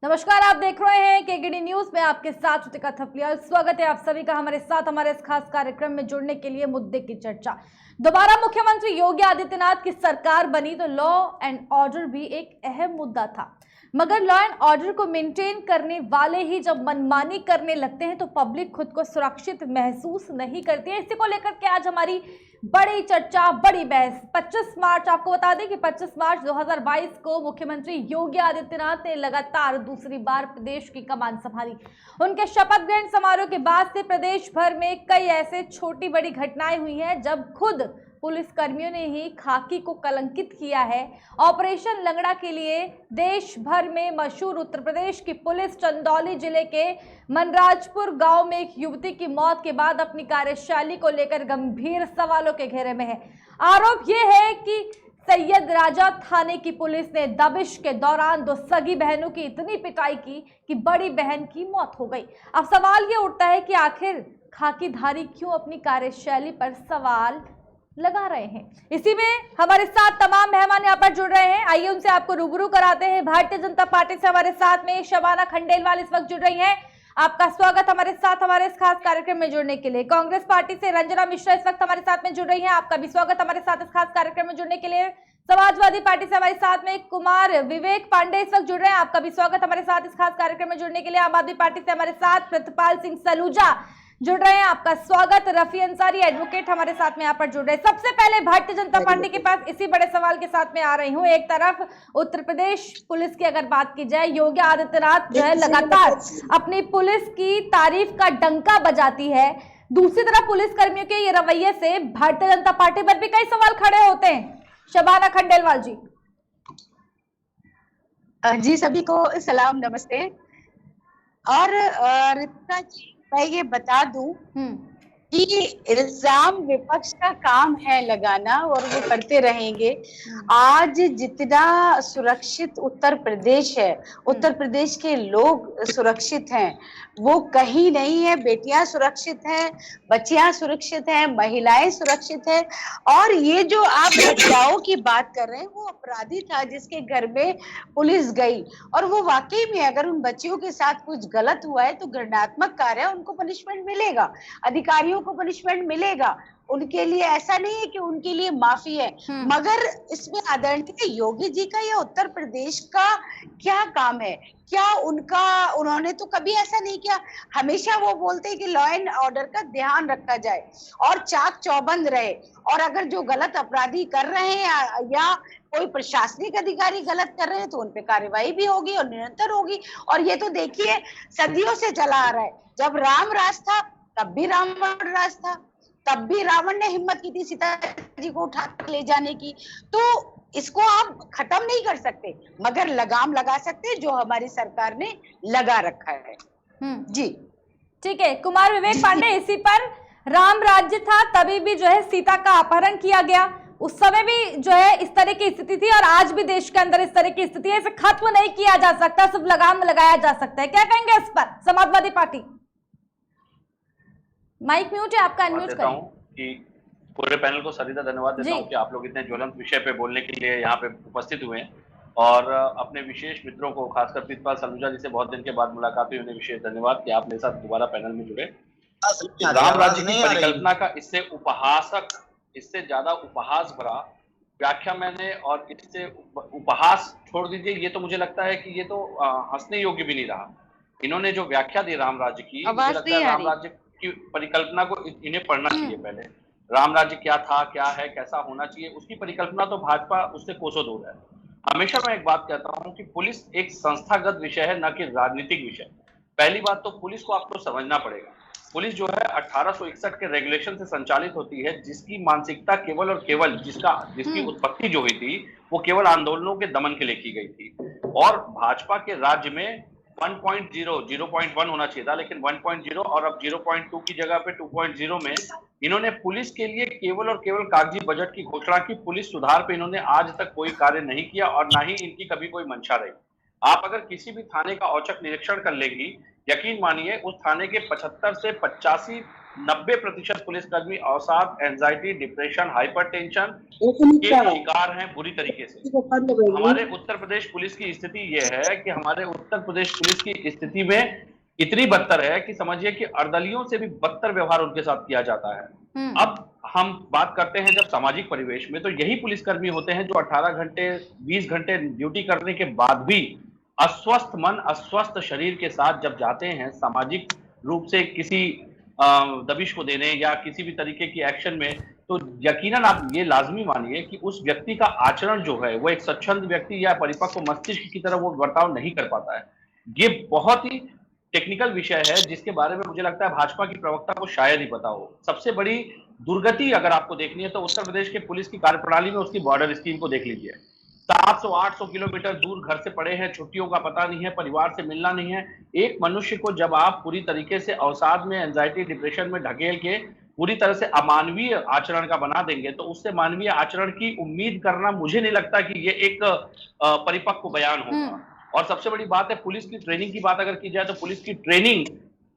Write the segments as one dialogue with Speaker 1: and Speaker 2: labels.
Speaker 1: नमस्कार, आप देख रहे हैं केकेडी न्यूज में आपके साथ श्रुतिका थपलिया। स्वागत है आप सभी का हमारे साथ हमारे इस खास कार्यक्रम में जुड़ने के लिए। मुद्दे की चर्चा, दोबारा मुख्यमंत्री योगी आदित्यनाथ की सरकार बनी तो लॉ एंड ऑर्डर भी एक अहम मुद्दा था, मगर लॉ एंड ऑर्डर को मेंटेन करने वाले ही जब मनमानी करने लगते हैं तो पब्लिक खुद को सुरक्षित महसूस नहीं करती है। इसी को लेकर के आज हमारी बड़ी चर्चा, बड़ी बहस। 25 मार्च, आपको बता दें कि 25 मार्च 2022 को मुख्यमंत्री योगी आदित्यनाथ ने लगातार दूसरी बार प्रदेश की कमान संभाली। उनके शपथ ग्रहण समारोह के बाद से प्रदेश भर में कई ऐसे छोटी बड़ी घटनाएं हुई हैं जब खुद पुलिस कर्मियों ने ही खाकी को कलंकित किया है। ऑपरेशन लंगड़ा के लिए देश भर में मशहूर उत्तर प्रदेश की पुलिस चंदौली जिले के मनराजपुर गांव में एक युवती की मौत के बाद अपनी कार्यशैली को लेकर गंभीर सवालों के घेरे में है। आरोप यह है कि सैयद राजा थाने की पुलिस ने दबिश के दौरान दो सगी बहनों की इतनी पिटाई की कि बड़ी बहन की मौत हो गई। अब सवाल ये उठता है कि आखिर खाकीधारी क्यों अपनी कार्यशैली पर सवाल लगा रहे हैं। इसी में हमारे साथ तमाम मेहमान यहाँ पर जुड़ रहे हैं। आइए उनसे आपको रूबरू कराते हैं। भारतीय जनता पार्टी से हमारे साथ में शबाना खंडेलवाल इस वक्त जुड़ रही हैं। आपका स्वागत हमारे साथ हमारे इस खास कार्यक्रम में जुड़ने के लिए। कांग्रेस पार्टी से रंजना मिश्रा इस वक्त हमारे साथ में जुड़ रही हैं। आपका भी स्वागत हमारे साथ इस खास कार्यक्रम में जुड़ने के लिए। समाजवादी पार्टी से हमारे साथ में कुमार विवेक पांडे इस वक्त जुड़ रहे हैं। आपका भी स्वागत हमारे साथ इस खास कार्यक्रम में जुड़ने के लिए। आम आदमी पार्टी से हमारे साथ प्रतिपाल सिंह सलूजा जुड़ रहे हैं। आपका स्वागत। रफी अंसारी एडवोकेट हमारे साथ में यहाँ पर जुड़ रहे हैं। सबसे पहले भारतीय जनता पार्टी के पास इसी बड़े सवाल के साथ में आ रही हूँ। एक तरफ उत्तर प्रदेश पुलिस की अगर बात की जाए, योगी आदित्यनाथ जो है लगातार अपनी पुलिस की तारीफ का डंका बजाती है। दूसरी तरफ पुलिस कर्मियों के ये रवैये से भारतीय जनता पार्टी पर भी कई सवाल खड़े होते हैं। शबाना खंडेलवाल जी।
Speaker 2: जी, सभी को सलाम, नमस्ते। और रितिका जी, मैं ये बता दूं कि इल्जाम विपक्ष का काम है लगाना और वो करते रहेंगे। आज जितना सुरक्षित उत्तर प्रदेश है, उत्तर प्रदेश के लोग सुरक्षित हैं, वो कहीं नहीं है। बेटियां सुरक्षित हैं, बच्चियां सुरक्षित हैं, महिलाएं सुरक्षित हैं। और ये जो आप हत्याओं की बात कर रहे हैं, वो अपराधी था जिसके घर में पुलिस गई और वो वाकई में अगर उन बच्चियों के साथ कुछ गलत हुआ है तो घृणात्मक कार्य है, उनको पनिशमेंट मिलेगा, अधिकारियों को पनिशमेंट मिलेगा। उनके लिए ऐसा नहीं है कि उनके लिए माफी है। मगर इसमें आदरणीय योगी जी का या उत्तर प्रदेश का क्या काम है? क्या उन्होंने तो कभी ऐसा नहीं किया। हमेशा वो बोलते हैं कि लॉ एंड ऑर्डर का ध्यान रखा जाए और चाक चौबंद रहे, और अगर जो गलत अपराधी कर रहे हैं या कोई प्रशासनिक अधिकारी गलत कर रहे हैं तो उन पे कार्रवाई भी होगी और निरंतर होगी। और ये तो देखिए सदियों से चला आ रहा है। जब राम राज था तब भी रावण राज था, तब भी रावण ने हिम्मत की थी सीता जी को उठा कर ले जाने की। तो इसको आप खत्म नहीं कर सकते, मगर लगाम लगा सकते जो हमारी सरकार ने लगा रखा है। जी
Speaker 1: ठीक है। कुमार विवेक पांडे, इसी पर राम राज्य था तभी भी जो है सीता का अपहरण किया गया, उस समय भी जो है इस तरह की स्थिति थी और आज भी देश के अंदर इस तरह की स्थिति है। इसे खत्म नहीं किया जा सकता, सिर्फ लगाम लगाया जा सकता है। क्या कहेंगे इस पर समाजवादी पार्टी? माइक म्यूट है आपका, अनम्यूट करें।
Speaker 3: कि पूरे पैनल को सरिता धन्यवाद देता हूँ कि आप लोग इतने ज्वलंत विषय पे बोलने के लिए यहाँ पे उपस्थित हुए हैं और अपने विशेष मित्रों को, खासकर प्रतिपाल सलूजा जी से बहुत दिन के बाद मुलाकात हुई, उन्हें विशेष धन्यवाद कि आप मेरे साथ दोबारा पैनल में जुड़े। राम राज्य की परिकल्पना का इससे ज्यादा उपहास भरा व्याख्या मैंने, और इससे उपहास छोड़ दीजिए, ये तो मुझे लगता है कि ये तो हंसने योग्य भी नहीं रहा। इन्होंने जो व्याख्या दी राम राज्य की, मुझे लगता है राम राज्य की परिकल्पना को इन्हें पढ़ना चाहिए पहले। राम राज्य क्या था, क्या है, कैसा होना चाहिए, उसकी परिकल्पना तो भाजपा उससे कोसों दूर है। हमेशा मैं एक बात कहता हूं कि पुलिस एक संस्थागत विषय है, न कि राजनीतिक विषय। पहली बात तो पुलिस को आपको समझना पड़ेगा। पुलिस जो है 1861 के रेगुलेशन से संचालित होती है, जिसकी मानसिकता केवल और केवल जिसकी उत्पत्ति जो हुई थी वो केवल आंदोलनों के दमन के लिए की गई थी। और भाजपा के राज्य में 0.1 होना चाहिए था, लेकिन 1.0 और अब 0.2 की जगह पे 2.0 में इन्होंने पुलिस के लिए केवल और केवल कागजी बजट की घोषणा की। पुलिस सुधार पे इन्होंने आज तक कोई कार्य नहीं किया और ना ही इनकी कभी कोई मंशा रही। आप अगर किसी भी थाने का औचक निरीक्षण कर लेंगी, यकीन मानिए उस थाने के 75 से 85 90% पुलिसकर्मी अवसाद, एंजाइटी, डिप्रेशन, हाइपरटेंशन के शिकार हैं बुरी तरीके से। हमारे उत्तर प्रदेश पुलिस की स्थिति यह है कि हमारे उत्तर प्रदेश पुलिस की स्थिति में इतनी बदतर है कि समझिए कि अर्दलियों से भी बदतर व्यवहार उनके साथ किया जाता है। अब हम बात करते हैं जब सामाजिक परिवेश में, तो यही पुलिसकर्मी होते हैं जो 18 घंटे 20 घंटे ड्यूटी करने के बाद भी अस्वस्थ मन अस्वस्थ शरीर के साथ जब जाते हैं सामाजिक रूप से किसी दबिश को देने या किसी भी तरीके की एक्शन में, तो यकीनन आप ये लाजमी मानिए कि उस व्यक्ति का आचरण जो है वो एक स्वच्छंद व्यक्ति या परिपक्व मस्तिष्क की तरह वो बर्ताव नहीं कर पाता है। ये बहुत ही टेक्निकल विषय है जिसके बारे में मुझे लगता है भाजपा की प्रवक्ता को शायद ही पता हो। सबसे बड़ी दुर्गति अगर आपको देखनी है तो उत्तर प्रदेश के पुलिस की कार्यप्रणाली में उसकी बॉर्डर स्कीम को देख लीजिए। 700-800 किलोमीटर दूर घर से पड़े हैं, छुट्टियों का पता नहीं है, परिवार से मिलना नहीं है। एक मनुष्य को जब आप पूरी तरीके से अवसाद में, एंजाइटी, डिप्रेशन में ढकेल के पूरी तरह से अमानवीय आचरण का बना देंगे, तो उससे मानवीय आचरण की उम्मीद करना मुझे नहीं लगता कि ये एक परिपक्व बयान होगा। और सबसे बड़ी बात है पुलिस की ट्रेनिंग की बात अगर की जाए तो पुलिस की ट्रेनिंग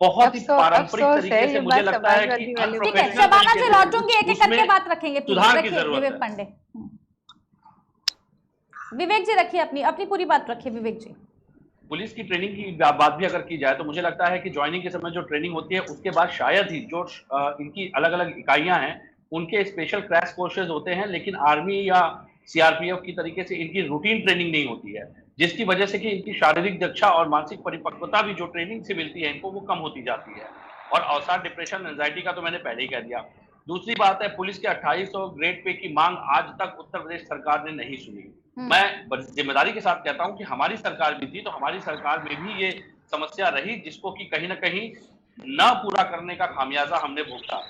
Speaker 3: बहुत ही पारंपरिक तरीके से मुझे लगता है कि
Speaker 1: ठीक है, शबाना जी लौटूंगी, एक एक करके बात रखेंगे।
Speaker 3: सुधार की जरूरत है।
Speaker 1: विवेक पांडे, विवेक जी रखिए अपनी पूरी बात रखिए। विवेक जी,
Speaker 3: पुलिस की ट्रेनिंग की बात भी अगर की जाए तो मुझे लगता है कि ज्वाइनिंग के समय जो ट्रेनिंग होती है उसके बाद शायद ही जो इनकी अलग अलग इकाइयां हैं उनके स्पेशल क्रैश कोर्सेज होते हैं, लेकिन आर्मी या सीआरपीएफ की तरीके से इनकी रूटीन ट्रेनिंग नहीं होती है, जिसकी वजह से कि इनकी शारीरिक दक्षता और मानसिक परिपक्वता भी जो ट्रेनिंग से मिलती है इनको वो कम होती जाती है। और अवसाद, डिप्रेशन, एंजाइटी का तो मैंने पहले ही कह दिया। दूसरी बात है पुलिस के 2800 ग्रेड पे की मांग आज तक उत्तर प्रदेश सरकार ने नहीं सुनी। मैं जिम्मेदारी के साथ कहता हूं कि हमारी सरकार भी थी तो हमारी सरकार में भी ये समस्या रही जिसको कि कहीं ना कहीं न पूरा करने का खामियाजा हमने भुगता।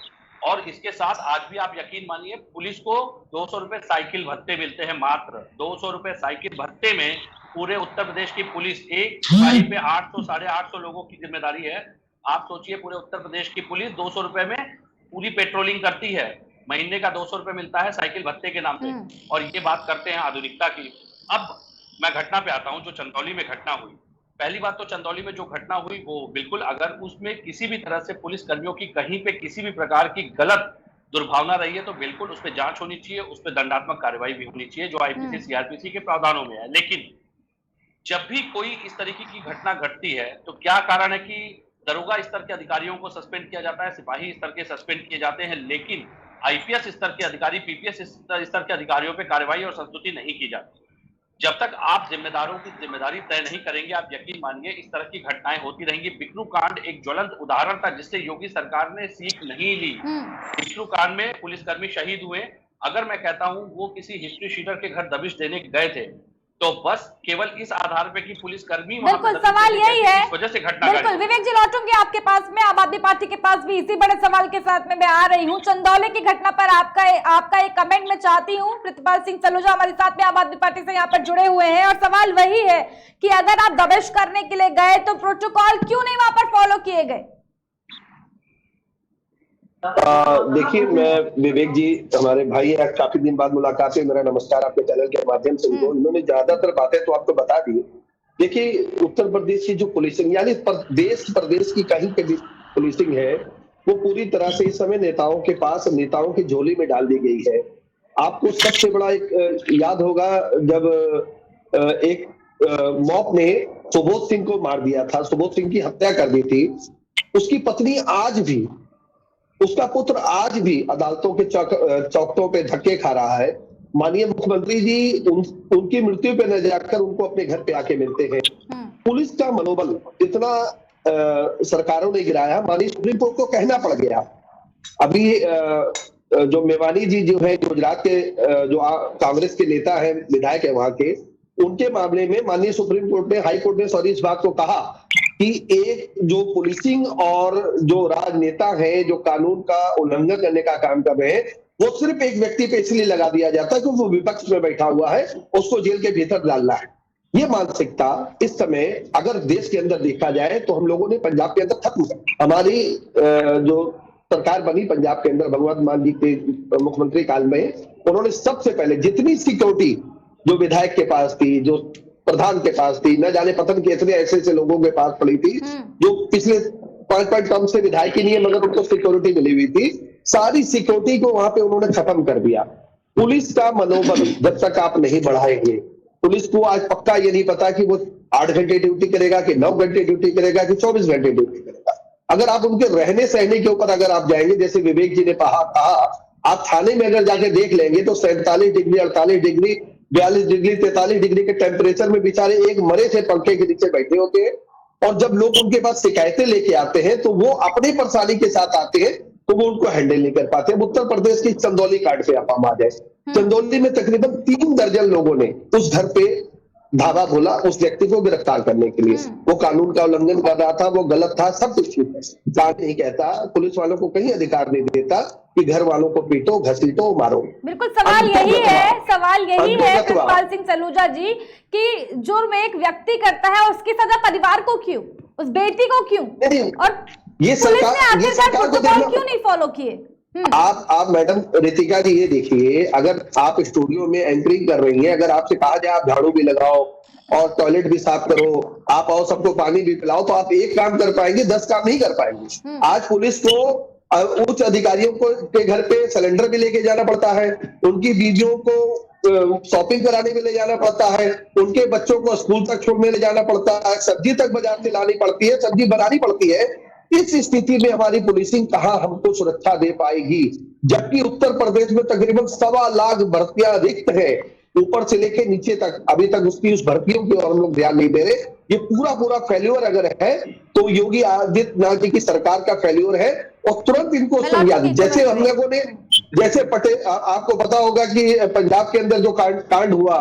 Speaker 3: और इसके साथ आज भी आप यकीन मानिए पुलिस को 200 रुपए साइकिल भत्ते मिलते हैं, मात्र 200 रुपए साइकिल भत्ते में पूरे उत्तर प्रदेश की पुलिस एक सिपाही पे 800 850 लोगों की जिम्मेदारी है। आप सोचिए पूरे उत्तर प्रदेश की पुलिस 200 रुपए में पूरी पेट्रोलिंग करती है, महीने का 200 रुपए मिलता है साइकिल भत्ते के नाम पे। और ये बात करते हैं आधुनिकता की। अब मैं घटना पे आता हूं जो चंदौली में घटना हुई। पहली बात तो चंदौली में जो घटना हुई वो बिल्कुल अगर उसमें किसी भी तरह से पुलिस कर्मियों की कहीं पे किसी भी प्रकार की गलत दुर्भावना रही है तो बिल्कुल उस पर जांच होनी चाहिए, उस पर दंडात्मक कार्रवाई भी होनी चाहिए जो आईपीसी सीआरपीसी के प्रावधानों में है। लेकिन जब भी कोई इस तरीके की घटना घटती है तो क्या कारण है कि दरोगा स्तर के अधिकारियों को सस्पेंड किया जाता है, सिपाही स्तर के सस्पेंड किए जाते हैं, लेकिन आईपीएस स्तर के अधिकारी, पीपीएस स्तर के अधिकारियों पे कार्रवाई और संस्तुति नहीं की जाती। जब तक आप जिम्मेदारों की जिम्मेदारी तय नहीं करेंगे आप यकीन मानिए इस तरह की घटनाएं होती रहेंगी। बिकरू कांड एक ज्वलंत उदाहरण था जिससे योगी सरकार ने सीख नहीं ली। बिकरू कांड में पुलिसकर्मी शहीद हुए। अगर मैं कहता हूं वो किसी हिस्ट्री शीटर के घर दबिश देने गए थे तो बस केवल इस आधार पे कि पुलिसकर्मी
Speaker 1: बिल्कुल सवाल यही है,
Speaker 3: इस वजह से घटना।
Speaker 1: बिल्कुल विवेक जी लौटूंगी आपके पास में। आम आदमी पार्टी के पास भी इसी बड़े सवाल के साथ में मैं आ रही हूँ। चंदौली की घटना पर आपका एक कमेंट मैं चाहती हूँ। प्रतिपाल सिंह सलूजा हमारे साथ में आम आदमी पार्टी से यहाँ पर जुड़े हुए हैं और सवाल वही है कि अगर आप दबिश करने के लिए गए तो प्रोटोकॉल क्यों नहीं वहां पर फॉलो किए गए?
Speaker 4: देखिए मैं विवेक जी हमारे भाई हैं, काफी दिन बाद मुलाकात है, मेरा नमस्कार आपके चैनल के माध्यम से उनको। उन्होंने ज्यादातर बातें तो आपको बता दी। देखिए उत्तर प्रदेश की जो पुलिसिंग यानी प्रदेश की कहीं पे भी पुलिसिंग है वो पूरी तरह से इस समय नेताओं के पास, नेताओं की झोली में डाल दी गई है। आपको सबसे बड़ा एक याद होगा जब एक मॉब ने सुबोध सिंह को मार दिया था, सुबोध सिंह की हत्या कर दी थी। उसकी पत्नी आज भी, उसका पुत्र आज भी अदालतों के चौखटों पे धक्के खा रहा है। माननीय मुख्यमंत्री जी उनकी मृत्यु पे न जाकर उनको अपने घर पे आके मिलते हैं। पुलिस का मनोबल इतना सरकारों ने गिराया, माननीय सुप्रीम कोर्ट को कहना पड़ गया। अभी जो मेवानी जी जो है गुजरात के जो कांग्रेस के नेता है, विधायक है वहां के, उनके मामले में माननीय सुप्रीम कोर्ट ने, हाई कोर्ट ने सॉरी इस बात को कहा कि एक जो पुलिसिंग और जो राजनेता है जो कानून का उल्लंघन करने का काम कर रहे हैं वो सिर्फ एक व्यक्ति पे इसलिए लगा दिया जाता है कि वो विपक्ष में बैठा हुआ है, उसको जेल के भीतर डालना है। ये मानसिकता इस समय अगर देश के अंदर देखा जाए तो हम लोगों ने पंजाब के अंदर खत्म कर, हमारी जो सरकार बनी पंजाब के अंदर भगवंत मान जी के मुख्यमंत्री काल में, उन्होंने सबसे पहले जितनी सिक्योरिटी जो विधायक के पास थी, जो प्रधान के पास थी, न जाने पतन के इतने ऐसे लोगों के पास पड़ी थी जो पिछले 5 टर्म से विधायक ही नहीं है, मगर उनको सिक्योरिटी मिली हुई थी, सारी सिक्योरिटी को वहां पे उन्होंने खत्म कर दिया। पुलिस का मनोबल जब तक आप नहीं बढ़ाएंगे, पुलिस को आज पक्का ये नहीं पता कि वो 8 घंटे ड्यूटी करेगा कि 9 घंटे ड्यूटी करेगा कि 24 घंटे ड्यूटी करेगा। अगर आप उनके रहने सहने के ऊपर अगर आप जाएंगे, जैसे विवेक जी ने कहा, आप थाने में अगर जाके देख लेंगे तो 47 डिग्री, 48 डिग्री, 42 डिग्री, 43 डिग्री के टेम्परेचर में बेचारे एक मरे से पंखे के नीचे बैठे होते हैं। और जब लोग उनके पास शिकायतें लेके आते हैं तो वो अपनी परेशानी के साथ आते हैं, तो वो उनको हैंडल नहीं कर पाते। अब उत्तर प्रदेश की चंदौली कांड पे आप आ जाए, चंदौली में तकरीबन 3 दर्जन लोगों ने उस घर पे धावा बोला उस व्यक्ति को गिरफ्तार करने के लिए। वो कानून का उल्लंघन कर रहा था, वो गलत था, सब कुछ ठीक है। जान नहीं कहता, पुलिस वालों को कहीं अधिकार नहीं देता कि घर वालों को पीटो, घसीटो, मारो।
Speaker 1: बिल्कुल सवाल यही है कृपाल सिंह सलूजा जी कि जुर्म एक व्यक्ति करता है, उसकी सजा परिवार को क्यों, उस बेटी को क्यों, और
Speaker 4: ये
Speaker 1: पुलिस ने आखिरकार प्रोटोकॉल क्यों नहीं फॉलो किए?
Speaker 4: आप मैडम रितिका जी ये देखिए, अगर आप स्टूडियो में एंकरिंग कर रही हैं, अगर आपसे कहा जाए आप झाड़ू भी लगाओ और टॉयलेट भी साफ करो, आप आओ सबको पानी भी पिलाओ, तो आप एक काम कर पाएंगे, 10 काम नहीं कर पाएंगे। आज पुलिस को उच्च अधिकारियों को के घर पे सिलेंडर भी लेके जाना पड़ता है, उनकी बीवियों को शॉपिंग कराने में ले जाना पड़ता है, उनके बच्चों को स्कूल तक छोड़ने ले जाना पड़ता है, सब्जी तक बाजार से लानी पड़ती है, सब्जी बनानी पड़ती है। इस स्थिति में हमारी पुलिसिंग कहां हमको सुरक्षा दे पाएगी, जबकि उत्तर प्रदेश में तकरीबन 1.25 लाख भर्तियां रिक्त है, ऊपर से लेके नीचे तक। अभी तक उस भर्तियों की ओर हम लोग ध्यान नहीं दे रहे। ये पूरा फेल्योर अगर है तो योगी आदित्यनाथ जी की सरकार का फेल्योर है, और तुरंत इनको संज्ञा दी। जैसे हम लोगों ने, जैसे पटेल, आपको पता होगा कि पंजाब के अंदर जो कांड हुआ,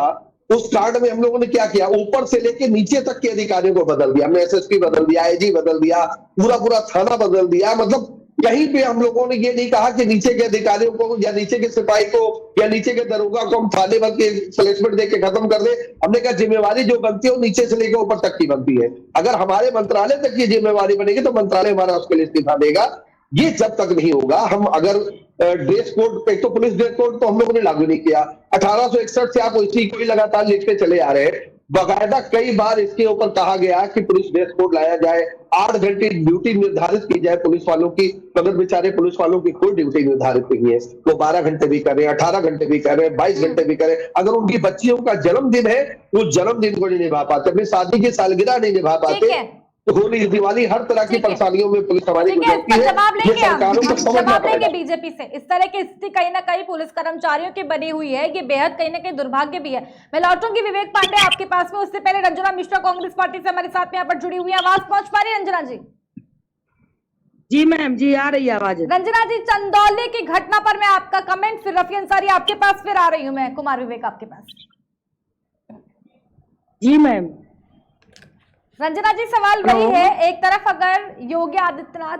Speaker 4: उस कांड में हम लोगों ने क्या किया, ऊपर से लेके नीचे तक के अधिकारियों को बदल दिया। हमने एसएसपी बदल दिया, आईजी बदल दिया, पूरा थाना बदल दिया। मतलब कहीं पे हम लोगों ने ये नहीं कहा कि नीचे के अधिकारियों को या नीचे के सिपाही को या नीचे के दरोगा को हम थाने बन के प्लेसमेंट दे के खत्म कर दे। हमने कहा जिम्मेवारी जो बनती है वो नीचे से लेकर ऊपर तक की बनती है। अगर हमारे मंत्रालय तक ये जिम्मेवारी बनेगी तो मंत्रालय हमारा उसके लिए इस्तीफा देगा। ये जब तक नहीं होगा, हम अगर ड्रेस कोड, एक तो पुलिस ड्रेस कोड तो हम लोगों ने लागू नहीं किया, 1861 से आप उसी को ही लगातार लिखते चले आ रहे हैं। बाकायदा कई बार इसके ऊपर कहा गया कि पुलिस ड्रेस कोड लाया जाए, 8 घंटे ड्यूटी निर्धारित की जाए पुलिस वालों की, मगर बेचारे पुलिस वालों की कोई ड्यूटी निर्धारित नहीं है। वो 12 घंटे भी कर रहे हैं, 18 घंटे भी कर रहे हैं, 22 घंटे भी कर रहे हैं। अगर उनकी बच्चियों का जन्मदिन है, वो जन्मदिन को नहीं निभा पाते, अपनी शादी की सालगिरह नहीं निभा पाते। होली, दिवाली, हर तरह की परेशानियों में पुलिस हमारी गुजरती है। ये सरकारों को समझना पड़ेगा।
Speaker 1: बीजेपी से इस तरह की स्थिति कहीं ना कहीं पुलिस कर्मचारियों की बनी हुई है, ये बेहद कहीं ना कहीं दुर्भाग्य भी है। मैं लौटूंगी विवेक पांडे आपके पास में, उससे पहले रंजना मिश्रा कांग्रेस पार्टी से हमारे साथ में यहाँ पर जुड़ी हुई है। आवाज पहुंच पा रही है रंजना जी?
Speaker 5: जी मैम, जी आ रही है आवाज।
Speaker 1: रंजना जी, चंदौली की घटना पर मैं आपका कमेंट, फिर रफी अंसारी आपके पास, फिर आ रही हूँ मैं कुमार विवेक आपके पास।
Speaker 5: जी मैम।
Speaker 1: रंजना जी, सवाल वही है, एक तरफ अगर योगी आदित्यनाथ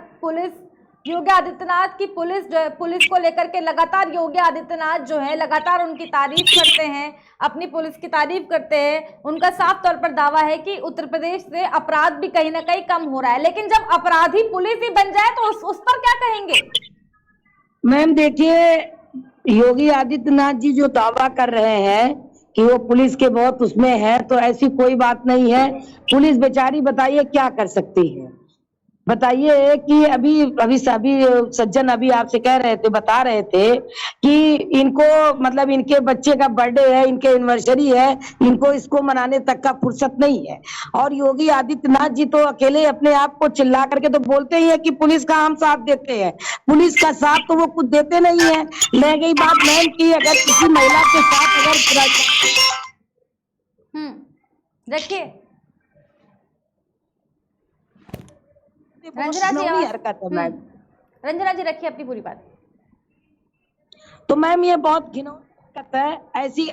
Speaker 1: की पुलिस को लेकर के लगातार योगी आदित्यनाथ जो है लगातार उनकी तारीफ करते हैं, अपनी पुलिस की तारीफ करते हैं, उनका साफ तौर पर दावा है कि उत्तर प्रदेश से अपराध भी कहीं ना कहीं कम हो रहा है, लेकिन जब अपराधी पुलिस ही बन जाए तो उस पर क्या कहेंगे?
Speaker 5: मैम देखिए, योगी आदित्यनाथ जी जो दावा कर रहे हैं कि वो पुलिस के बहुत उसमें है, तो ऐसी कोई बात नहीं है। पुलिस बेचारी बताइए क्या कर सकती है। बताइए कि अभी सज्जन अभी आपसे कह रहे थे, बता रहे थे कि इनको मतलब इनके बच्चे का बर्थडे है, इनके एनिवर्सरी है, इनको इसको मनाने तक का फुर्सत नहीं है। और योगी आदित्यनाथ जी तो अकेले अपने आप को चिल्ला करके तो बोलते ही है कि पुलिस का हम साथ देते हैं, पुलिस का साथ तो वो कुछ देते नहीं है। रह गई बात मैम की अगर किसी महिला के साथ अगर
Speaker 1: देखिए रंजना जी,
Speaker 5: हरकत है मैम।
Speaker 1: रंजना जी रखिए अपनी पूरी बात।
Speaker 5: तो मैम ये बहुत घिनौनी हरकत है,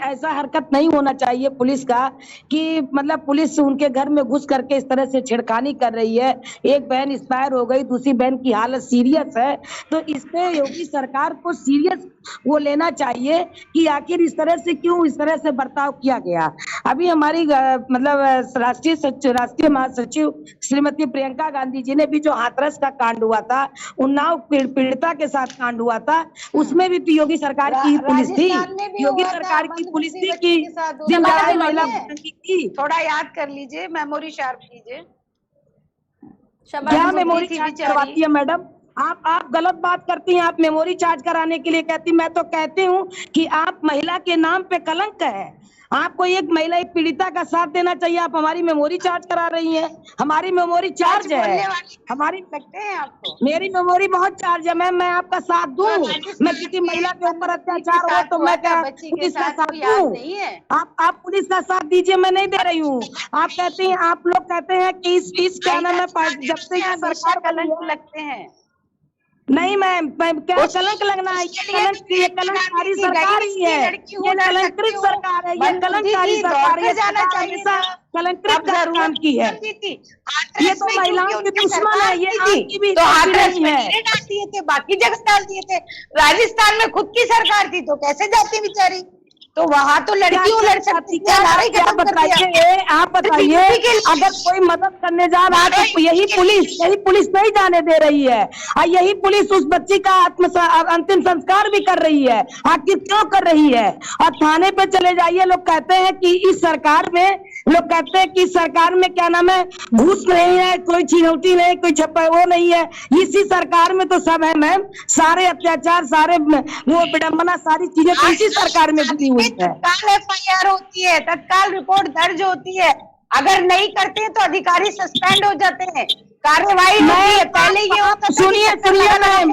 Speaker 5: ऐसा हरकत नहीं होना चाहिए पुलिस का कि मतलब पुलिस उनके घर में घुस करके इस तरह से छेड़खानी कर रही है। एक बहन एक्सपायर हो गई, दूसरी बहन की हालत सीरियस है, तो इस पे योगी सरकार को सीरियस वो लेना चाहिए कि आखिर इस तरह से बर्ताव किया गया। अभी हमारी मतलब राष्ट्रीय महासचिव श्रीमती प्रियंका गांधी जी ने भी जो हाथरस का कांड हुआ था, उन्नाव पीड़िता के साथ कांड हुआ था, उसमें भी तो योगी सरकार की पुलिस थी, योगी सरकार की पुलिस थी कि जिम्मेदार महिला की।
Speaker 2: थोड़ा याद कर लीजिए, मेमोरी शार्प कीजिए।
Speaker 5: क्या मेमोरी चार्ज करवाती है मैडम? आप गलत बात करती हैं। आप मेमोरी चार्ज कराने के लिए कहती, मैं तो कहती हूँ कि आप महिला के नाम पे कलंक है। आपको एक महिला, एक पीड़िता का साथ देना चाहिए। आप हमारी मेमोरी चार्ज करा रही हैं। हमारी मेमोरी चार्ज है, हमारी
Speaker 2: लगते हैं आपको।
Speaker 5: मेरी मेमोरी बहुत चार्ज है मैम। मैं आपका साथ दूं? मैं किसी महिला के ऊपर अत्याचार हो तो मैं क्या पुलिस का साथ दूं? आप पुलिस का साथ दीजिए, मैं नहीं दे रही हूँ। आप कहते हैं, आप लोग कहते हैं कि इस क्या नाम है, जब से ये सरकार
Speaker 2: कलंक लगते हैं।
Speaker 5: नहीं मैम, क्या कलंक लगना है? ये कलंककारी सरकार ही है, ये कलंकृत सरकार है, ये कलंककारी सरकार है। हमेशा कलंकृत काम की है। ये तो महिलाओं की दुश्मन है, ये आपकी भी नहीं है।
Speaker 2: डाल दिए थे, बाकी जगह डाल दिए थे। राजस्थान में खुद की सरकार थी तो कैसे जाती बेचारी? तो वहाँ तो लड़कियों लड़ सकती है।
Speaker 5: आप बताइए, अगर कोई मदद करने जा रहा है तो यही पुलिस नहीं जाने दे रही है, और यही पुलिस उस बच्ची का अंतिम संस्कार भी कर रही है। आखिर क्यों कर रही है? और थाने पे चले जाइए, लोग कहते हैं कि इस सरकार में, लोग कहते हैं कि सरकार में क्या नाम है, घूस नहीं है, कोई छिनौती नहीं, कोई छप्पा वो नहीं है। इसी सरकार में तो सब है मैम। सारे अत्याचार, सारे वो विडम्बना, सारी चीजें तो इसी सरकार में जुड़ी हुई है।
Speaker 2: तत्काल FIR होती है, तत्काल रिपोर्ट दर्ज होती है। अगर नहीं करते हैं तो अधिकारी सस्पेंड हो जाते हैं, कार्रवाई होती है। पहले ये होता,
Speaker 5: सुनिए मैम,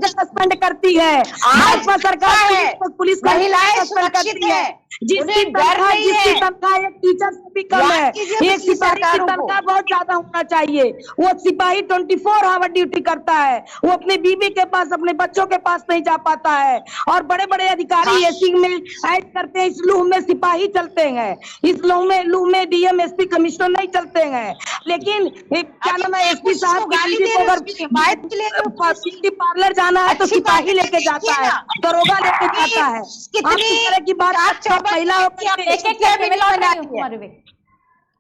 Speaker 5: सस्पेंड करती है भाजपा सरकार, पुलिस
Speaker 2: महिलाएं सुरक्षित है,
Speaker 5: जिसकी तनख्वाह एक टीचर से भी कम है। एक सिपाही की तनख्वाह बहुत ज्यादा होना चाहिए। वो सिपाही 24 आवर ड्यूटी करता है, वो अपनी बीवी के पास, अपने बच्चों के पास नहीं जा पाता है। और बड़े बड़े अधिकारी एसी में ऐड करते हैं, इस लूह में सिपाही चलते हैं, इस लूह में DM SP कमिश्नर नहीं चलते हैं। लेकिन क्या नाम है, SP साहब ब्यूटी पार्लर जाना है तो सिपाही लेके जाता है, दरोगा लेके जाता है। आप इस तरह की बात महिलाओं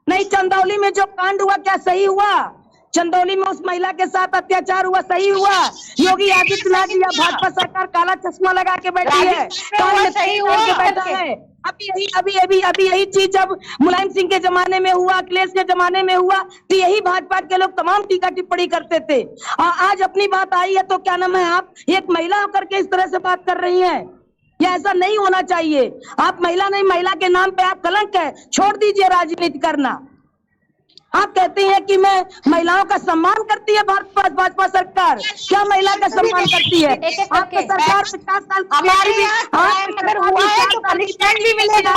Speaker 5: नहीं। चंदौली में जो कांड हुआ क्या सही हुआ? चंदौली में उस महिला के साथ अत्याचार हुआ, सही हुआ? योगी आदित्यनाथ या भाजपा सरकार काला चश्मा लगा के बैठी है, सही हुआ के बैठा है। अभी यही चीज जब मुलायम सिंह के जमाने में हुआ, अखिलेश के जमाने में हुआ, तो यही भाजपा के लोग तमाम टीका टिप्पणी करते थे। और आज अपनी बात आई है तो क्या नाम है, आप एक महिला होकर के इस तरह से बात कर रही हैं? ये ऐसा नहीं होना चाहिए। आप महिला नहीं, महिला के नाम पे आप कलंक है। छोड़ दीजिए राजनीति करना। आप कहते हैं कि मैं महिलाओं का सम्मान करती है भाजपा सरकार, क्या महिला का सम्मान करती है? आपकी सरकार 50 साल
Speaker 2: हमारे अगर हुआ है तो पनिशमेंट भी मिलेगा।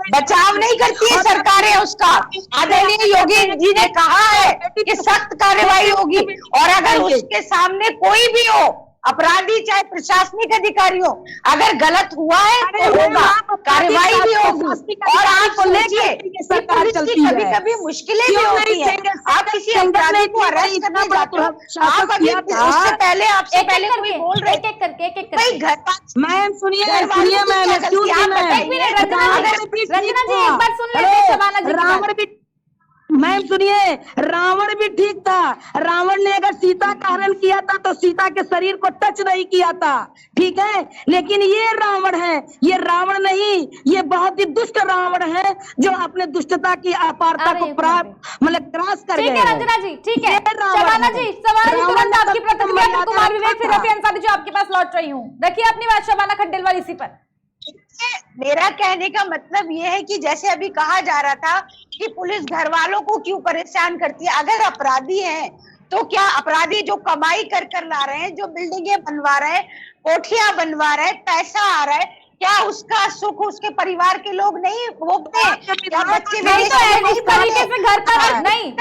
Speaker 2: बचाव नहीं करती है सरकारें उसका। आदरणीय योगी जी ने कहा है कि सख्त कार्रवाई होगी, और अगर उसके सामने कोई भी हो, अपराधी चाहे प्रशासनिक अधिकारी हो, अगर गलत हुआ है तो होगा, कार्रवाई भी होगी। और आप सोचिए, कभी मुश्किलें भी होती है। आप किसी अपराधी को अरेस्ट करने जाते हो, आप अभी उससे पहले, आपसे पहले कोई बोल रहे थे घर।
Speaker 5: मैम सुनिए मैम, रावण भी, मैम सुनिए, रावण भी ठीक था। रावण ने अगर सीता का हरण किया था तो सीता के शरीर को टच नहीं किया था, ठीक है? लेकिन ये रावण है, ये रावण नहीं, ये बहुत ही दुष्ट रावण है, जो अपने दुष्टता की अपारता को मतलब क्रॉस कर गए।
Speaker 1: ठीक है रंजना जी, ठीक है। शबाना जी, सवाल तुरंत आपकी प्रतिक्रिया कुमार विवेक, फिर रफी अंसारी जी आपके पास लौट रही हूँ। रखिए अपनी बात शबाना खंडेलवाल इसी पर।
Speaker 2: मेरा कहने का मतलब ये है कि जैसे अभी कहा जा रहा था कि पुलिस घर वालों को क्यों परेशान करती है। अगर अपराधी हैं तो क्या अपराधी जो कमाई कर ला रहे हैं, जो बिल्डिंगें बनवा रहे हैं, कोठियां बनवा रहे हैं, पैसा आ रहा है, क्या उसका सुख उसके परिवार के लोग नहीं भोगते? क्या बच्चे
Speaker 1: नहीं तो इस तरीके से घर पर नहीं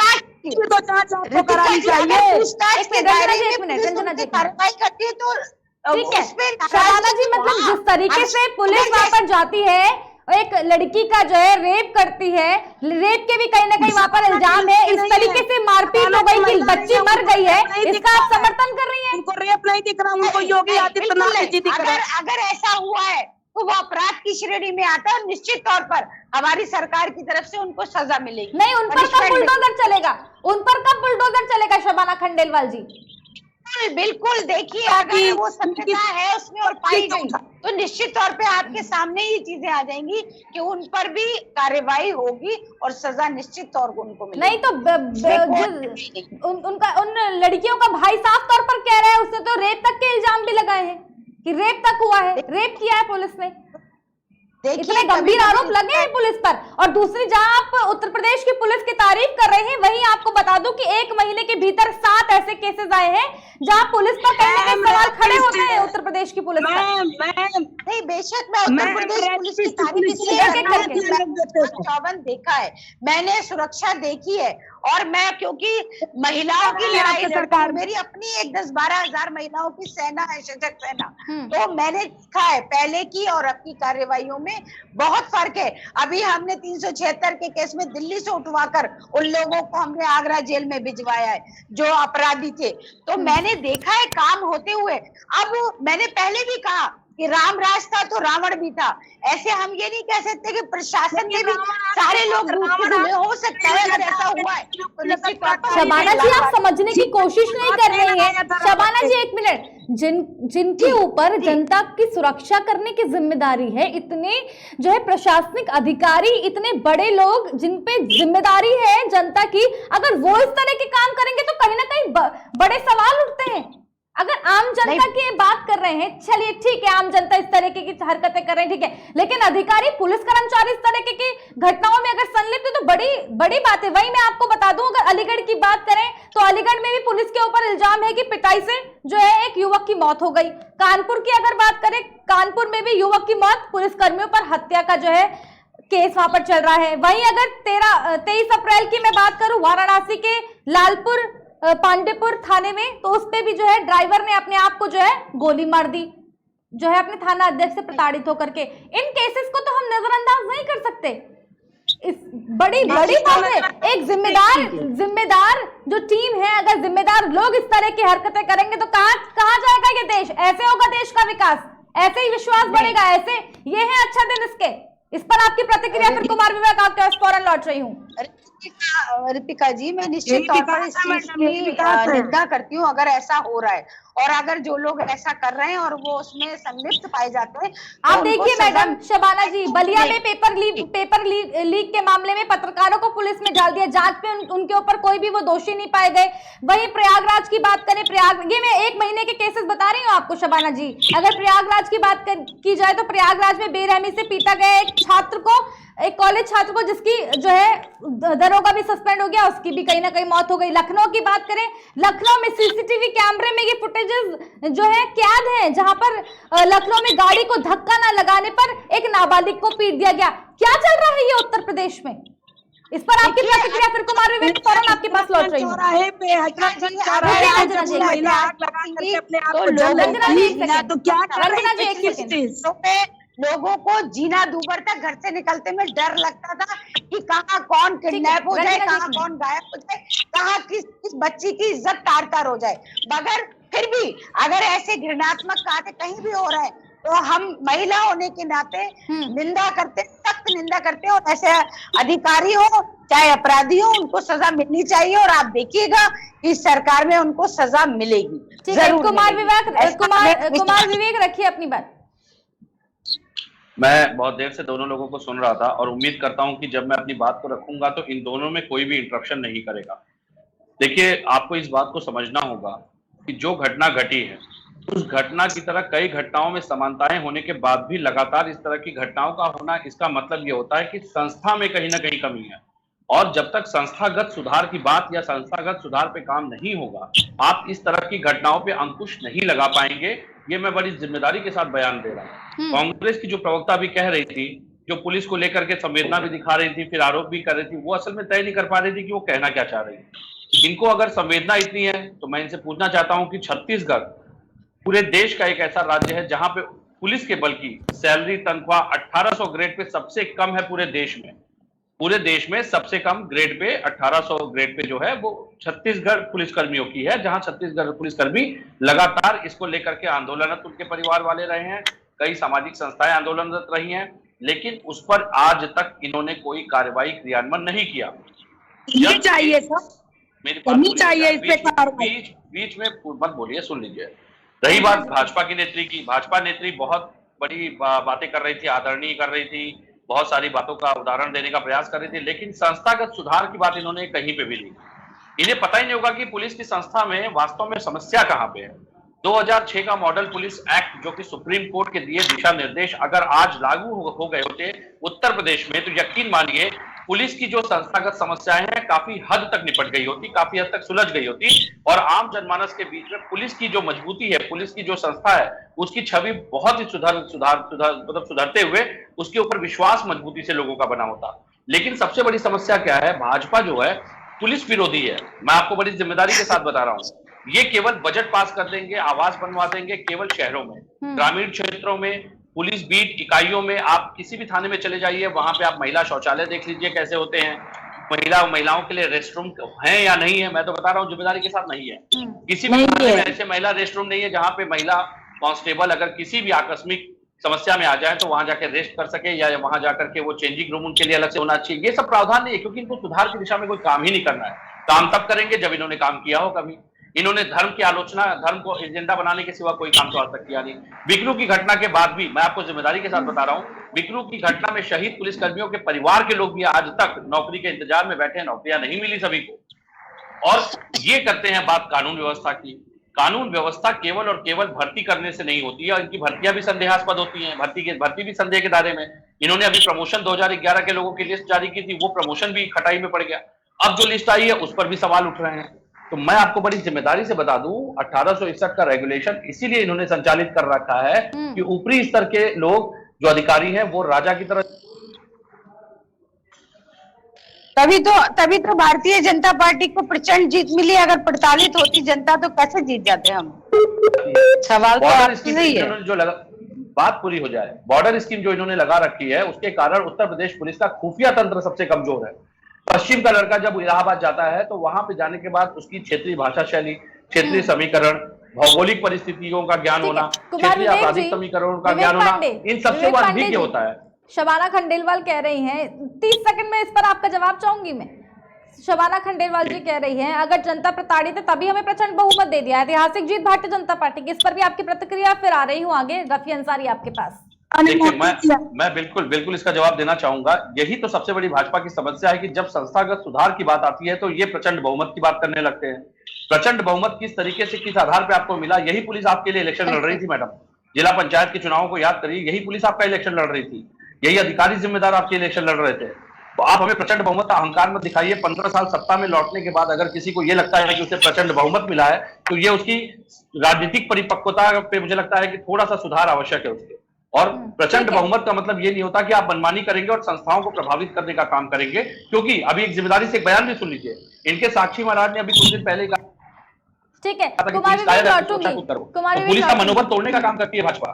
Speaker 5: तो जांच करानी चाहिए।
Speaker 2: पूछताछ के दायरे में कार्रवाई करती है तो
Speaker 1: ठीक है। शबाना जी, मतलब जिस तरीके से पुलिस वहां पर जाती है, एक लड़की का जो है रेप करती है, रेप के भी कहीं ना कहीं वहां पर इल्जाम है, इस तरीके से मारपीट हो गई कि बच्ची मर गई है, इसका आप समर्थन कर रही हैं?
Speaker 5: उनको रेप नहीं दिख रहा, उनको योगी आदित्यनाथ जी दिख रहा है।
Speaker 2: अगर ऐसा हुआ है तो वो अपराध की श्रेणी में आता है, निश्चित तौर पर हमारी सरकार की तरफ से उनको सजा मिलेगी।
Speaker 1: नहीं, उन पर कब बुलडोजर चलेगा? उन पर कब बुलडोजर चलेगा शबाना खंडेलवाल जी?
Speaker 2: बिल्कुल देखिए, अगर वो सत्यता है उसमें और पाई गई तो निश्चित तौर पे आपके सामने ही चीजें आ जाएंगी कि उन पर भी कार्रवाई होगी और सजा निश्चित तौर पर उनको मिलेगी।
Speaker 1: नहीं तो उनका उन लड़कियों का भाई साफ तौर पर कह रहा है, उसने तो रेप तक के इल्जाम भी लगाए हैं कि रेप तक हुआ है, रेप किया है पुलिस ने। इतने गंभीर आरोप लगे हैं पुलिस पर। और दूसरी, जहां आप उत्तर प्रदेश की पुलिस की तारीफ कर रहे हैं, वहीं आपको बता दूं कि 1 महीने के भीतर 7 ऐसे केसेस आए हैं जहां पुलिस पर कहीं ना कहीं सवाल खड़े होते हैं उत्तर प्रदेश की पुलिस पर।
Speaker 2: नहीं, बेशक मैं उत्तर प्रदेश पुलिस की तारीफ इसलिए चौबन देखा है, मैंने सुरक्षा देखी है, और मैं क्योंकि महिलाओं की लड़ाई लड़ती हूं, मेरी अपनी एक 10-12 हजार महिलाओं की सेना है, सशक्त सेना, तो मैंने देखा है पहले की और अब की कार्रवाइयों में बहुत फर्क है। अभी हमने 376 के केस में दिल्ली से उठवाकर उन लोगों को हमने आगरा जेल में भिजवाया है जो अपराधी थे, तो मैंने देखा है काम होते हुए। अब मैंने पहले भी कहा कि राम राज था तो रावण भी था, ऐसे हम ये नहीं कह सकते कि प्रशासन में भी सारे लोग हो सकता है। अगर ऐसा हुआ है तो निश्चित तौर पर
Speaker 1: शबाना जी, आप समझने की कोशिश नहीं कर रही हैं। शबाना जी, 1 मिनट, जिनके ऊपर जनता की सुरक्षा करने की जिम्मेदारी है, इतने जो है प्रशासनिक अधिकारी, इतने बड़े लोग जिन पे जिम्मेदारी है जनता की, अगर वो इस तरह के काम करेंगे तो कहीं ना कहीं बड़े सवाल उठते हैं। अगर आम जनता की बात कर रहे हैं, चलिए ठीक है, आम जनता इस तरह की हरकतें कर रहे हैं, ठीक है, लेकिन अधिकारी, पुलिस कर्मचारी इस तरह की घटनाओं में अगर संलिप्त है तो बड़ी बात है। वही मैं आपको बता दूं, अगर अलीगढ़ की बात करें तो अलीगढ़ में भी पुलिस के ऊपर इल्जाम है कि पिटाई से जो है एक युवक की मौत हो गई। कानपुर की अगर बात करें, कानपुर में भी युवक की मौत, पुलिस कर्मियों पर हत्या का जो है केस वहां पर चल रहा है। वहीं अगर 23 अप्रैल की मैं बात करूं, वाराणसी के लालपुर पांडेपुर थाने में, तो उस पे भी जो है ड्राइवर ने अपने आप को जो है गोली मार दी, जो है अपने थाना अध्यक्ष से प्रताड़ित होकर के। इन केसेस को तो हम नजरअंदाज नहीं कर सकते। इस बड़ी बात है, एक जिम्मेदार जो टीम है, अगर जिम्मेदार लोग इस तरह की हरकतें करेंगे तो कहां जाएगा ये देश? ऐसे होगा देश का विकास, ऐसे ही विश्वास बढ़ेगा, ऐसे ये है अच्छा दिन इसके। इस पर आपकी प्रतिक्रिया फिर कुमार विवेक, आपके पास फौरन लौट रही हूँ।
Speaker 2: रितिका जी, मैं निश्चित तौर पर इस चीज की निंदा करती हूँ अगर ऐसा हो रहा है, और अगर जो लोग ऐसा कर रहे हैं और वो उसमें संलिप्त पाए जाते हैं।
Speaker 1: आप देखिए मैडम शबाना जी, बलिया में पेपर लीक के मामले में पत्रकारों को पुलिस में डाल दिया, जांच पे उनके ऊपर कोई भी वो दोषी नहीं पाए गए। वहीं प्रयागराज की बात करें, ये मैं 1 महीने के केसेस बता रही हूँ आपको शबाना जी। अगर प्रयागराज की बात की जाए तो प्रयागराज में बेरहमी से पीटा गया एक कॉलेज छात्र को, जिसकी जो है दरोगा भी सस्पेंड हो गया, उसकी भी कहीं ना कहीं मौत हो गई। लखनऊ की बात करें, लखनऊ में सीसीटीवी कैमरे में ये फुटेजेस जो है कैद हैं, जहां पर लखनऊ में गाड़ी को धक्का ना लगाने पर एक नाबालिग को पीट दिया गया। क्या चल रहा है ये उत्तर प्रदेश में? इस पर आपकी प्रतिक्रिया फिर कुमार विवेक, फौरन आपके पास लौट रही हूँ।
Speaker 2: लोगों को जीना दूभर था, घर से निकलते में डर लगता था कि कहाँ कौन किडनैप हो जाए, कहाँ कौन गायब हो जाए, कहाँ किस बच्ची की इज्जत तार-तार हो जाए। मगर फिर भी अगर ऐसे घृणात्मक कार्य कहीं भी हो रहे हैं तो हम महिला होने के नाते निंदा करते, सख्त निंदा करते हैं, और ऐसे अधिकारी हो चाहे अपराधी हो, उनको सजा मिलनी चाहिए, और आप देखिएगा कि सरकार में उनको सजा मिलेगी जरूर।
Speaker 1: कुमार विवेक रखिए अपनी बात।
Speaker 3: मैं बहुत देर से दोनों लोगों को सुन रहा था और उम्मीद करता हूं कि जब मैं अपनी बात को रखूंगा तो इन दोनों में कोई भी इंटरप्शन नहीं करेगा। देखिए, आपको इस बात को समझना होगा कि जो घटना घटी है, उस घटना की तरह कई घटनाओं में समानताएं होने के बाद भी लगातार इस तरह की घटनाओं का होना, इसका मतलब ये होता है कि संस्था में कहीं ना कहीं कमी है। और जब तक संस्थागत सुधार की बात या संस्थागत सुधार पे काम नहीं होगा, आप इस तरह की घटनाओं पे अंकुश नहीं लगा पाएंगे। ये मैं बड़ी जिम्मेदारी के साथ बयान दे रहा हूँ। कांग्रेस की जो प्रवक्ता भी कह रही थी, जो पुलिस को लेकर के संवेदना भी दिखा रही थी, फिर आरोप भी कर रही थी, वो असल में तय नहीं कर पा रही थी कि वो कहना क्या चाह रही है। इनको अगर संवेदना इतनी है तो मैं इनसे पूछना चाहता हूँ कि छत्तीसगढ़ पूरे देश का एक ऐसा राज्य है जहां पे पुलिस के बल की सैलरी तनख्वाह 1800 ग्रेड पे सबसे कम है पूरे देश में। पूरे देश में सबसे कम ग्रेड पे 1800 ग्रेड पे जो है वो छत्तीसगढ़ पुलिसकर्मियों की है, जहां छत्तीसगढ़ पुलिसकर्मी लगातार इसको लेकर के आंदोलनरत उनके परिवार वाले रहे हैं, कई सामाजिक संस्थाएं आंदोलनरत रही हैं, लेकिन उस पर आज तक इन्होंने कोई कार्रवाई क्रियान्वयन नहीं किया।
Speaker 5: ये चाहिए सर,
Speaker 3: मेरी
Speaker 5: करनी चाहिए इस पे कार्रवाई।
Speaker 3: बीच में मत बोलिए, सुन लीजिए। रही बात भाजपा की नेत्री की, भाजपा नेत्री बहुत बड़ी बातें कर रही थी, आदरणीय कर रही थी, बहुत सारी बातों का उदाहरण देने का प्रयास कर रही थी, लेकिन संस्थागत सुधार की बात इन्होंने कहीं पे भी नहीं। इन्हें पता ही नहीं होगा कि पुलिस की संस्था में वास्तव में समस्या कहां पे है। 2006 का मॉडल पुलिस एक्ट, जो कि सुप्रीम कोर्ट के दिए दिशा निर्देश अगर आज लागू हो गए होते उत्तर प्रदेश में, तो यकीन मानिए पुलिस की जो संस्थागत समस्याएं हैं काफी हद तक निपट गई होती, काफी हद तक सुलझ गई होती, और आम जनमानस के बीच में पुलिस की जो मजबूती है, पुलिस की जो संस्था है, उसकी छवि बहुत ही सुधरते हुए उसके ऊपर विश्वास मजबूती से लोगों का बना होता। लेकिन सबसे बड़ी समस्या क्या है, भाजपा जो है पुलिस विरोधी है। मैं आपको बड़ी जिम्मेदारी के साथ बता रहा हूं, ये केवल बजट पास कर देंगे, आवास बनवा देंगे केवल शहरों में। ग्रामीण क्षेत्रों में पुलिस बीट इकाइयों में आप किसी भी थाने में चले जाइए, वहां पे आप महिला शौचालय देख लीजिए कैसे होते हैं, महिलाओं के लिए रेस्टरूम है या नहीं है, मैं तो बता रहा हूं जिम्मेदारी के साथ नहीं है। किसी भी थाने में ऐसे महिला रेस्टरूम नहीं है जहां पे महिला कांस्टेबल अगर किसी भी आकस्मिक समस्या में आ जाए तो वहां जाकर रेस्ट कर सके, या वहां जाकर के वो चेंजिंग रूम उनके लिए अलग से होना चाहिए। ये सब प्रावधान नहीं है, क्योंकि इनको सुधार की दिशा में कोई काम ही नहीं करना है। काम तब करेंगे जब इन्होंने काम किया हो। कभी इन्होंने धर्म की आलोचना, धर्म को एजेंडा बनाने के सिवा कोई काम तो आज तक किया नहीं। बिकरू की घटना के बाद भी मैं आपको जिम्मेदारी के साथ बता रहा हूं, बिकरू की घटना में शहीद पुलिसकर्मियों के परिवार के लोग भी आज तक नौकरी के इंतजार में बैठे हैं, नौकरियां नहीं मिली सभी को। और ये करते हैं बात कानून व्यवस्था की। कानून व्यवस्था केवल और केवल भर्ती करने से नहीं होती है, और इनकी भर्तियां भी संदेहास्पद होती हैं, भर्ती भी संदेह के दायरे में। इन्होंने अभी प्रमोशन 2011 के लोगों की लिस्ट जारी की थी, वो प्रमोशन भी खटाई में पड़ गया। अब जो लिस्ट आई है उस पर भी सवाल उठ रहे हैं। तो मैं आपको बड़ी जिम्मेदारी से बता दूं, 1861 का रेगुलेशन इसीलिए इन्होंने संचालित कर रखा है कि ऊपरी स्तर के लोग जो अधिकारी हैं वो राजा की तरह।
Speaker 2: तभी तो भारतीय जनता पार्टी को प्रचंड जीत मिली। अगर प्रताड़ित होती जनता तो कैसे जीत जाते हम? सवाल तो आपसे ही है।
Speaker 3: जो बात पूरी हो जाए, बॉर्डर स्कीम जो इन्होंने लगा रखी है उसके कारण उत्तर प्रदेश पुलिस का खुफिया तंत्र सबसे कमजोर है। पश्चिम का लड़का जब इलाहाबाद जाता है तो वहां पे जाने के बाद उसकी क्षेत्रीय भाषा शैली, क्षेत्रीय समीकरण, भौगोलिक परिस्थितियों का ज्ञान होना, क्षेत्रीय आपराधिक समीकरणों का ज्ञान होना, इन सबसे वो अनभिज्ञ होता है।
Speaker 1: शबाना खंडेलवाल कह रही हैं, 30 सेकंड में इस पर आपका जवाब चाहूंगी मैं। शबाना खंडेलवाल जी कह रही हैं, अगर जनता प्रताड़ित है तभी हमें प्रचंड बहुमत दे दिया। ऐतिहासिक जीत भारतीय जनता पार्टी की, इस पर भी आपकी प्रतिक्रिया फिर आ रही हूँ आगे। रफी अंसारी आपके पास।
Speaker 3: देखिए, मैं बिल्कुल इसका जवाब देना चाहूंगा। यही तो सबसे बड़ी भाजपा की समस्या है कि जब संस्थागत सुधार की बात आती है तो ये प्रचंड बहुमत की बात करने लगते हैं। प्रचंड बहुमत किस तरीके से, किस आधार पे आपको मिला? यही पुलिस आपके लिए इलेक्शन लड़ रही थी मैडम। जिला पंचायत के चुनावों को याद करिए, यही पुलिस आपका इलेक्शन लड़ रही थी, यही अधिकारी जिम्मेदार आपके इलेक्शन लड़ रहे थे। तो आप हमें प्रचंड बहुमत का अहंकार मत दिखाइए। 15 साल सत्ता में लौटने के बाद अगर किसी को ये लगता है कि उसे प्रचंड बहुमत मिला है तो ये उसकी राजनीतिक परिपक्वता पे मुझे लगता है कि थोड़ा सा सुधार आवश्यक है उसके। और प्रचंड बहुमत का मतलब ये नहीं होता कि आप मनमानी करेंगे और संस्थाओं को प्रभावित करने का काम करेंगे। क्योंकि अभी एक जिम्मेदारी से एक बयान भी सुन लीजिए, इनके साक्षी महाराज ने अभी कुछ दिन पहले कहा,
Speaker 1: ठीक है,
Speaker 3: पुलिस का मनोबल तोड़ने का काम करती है भाजपा।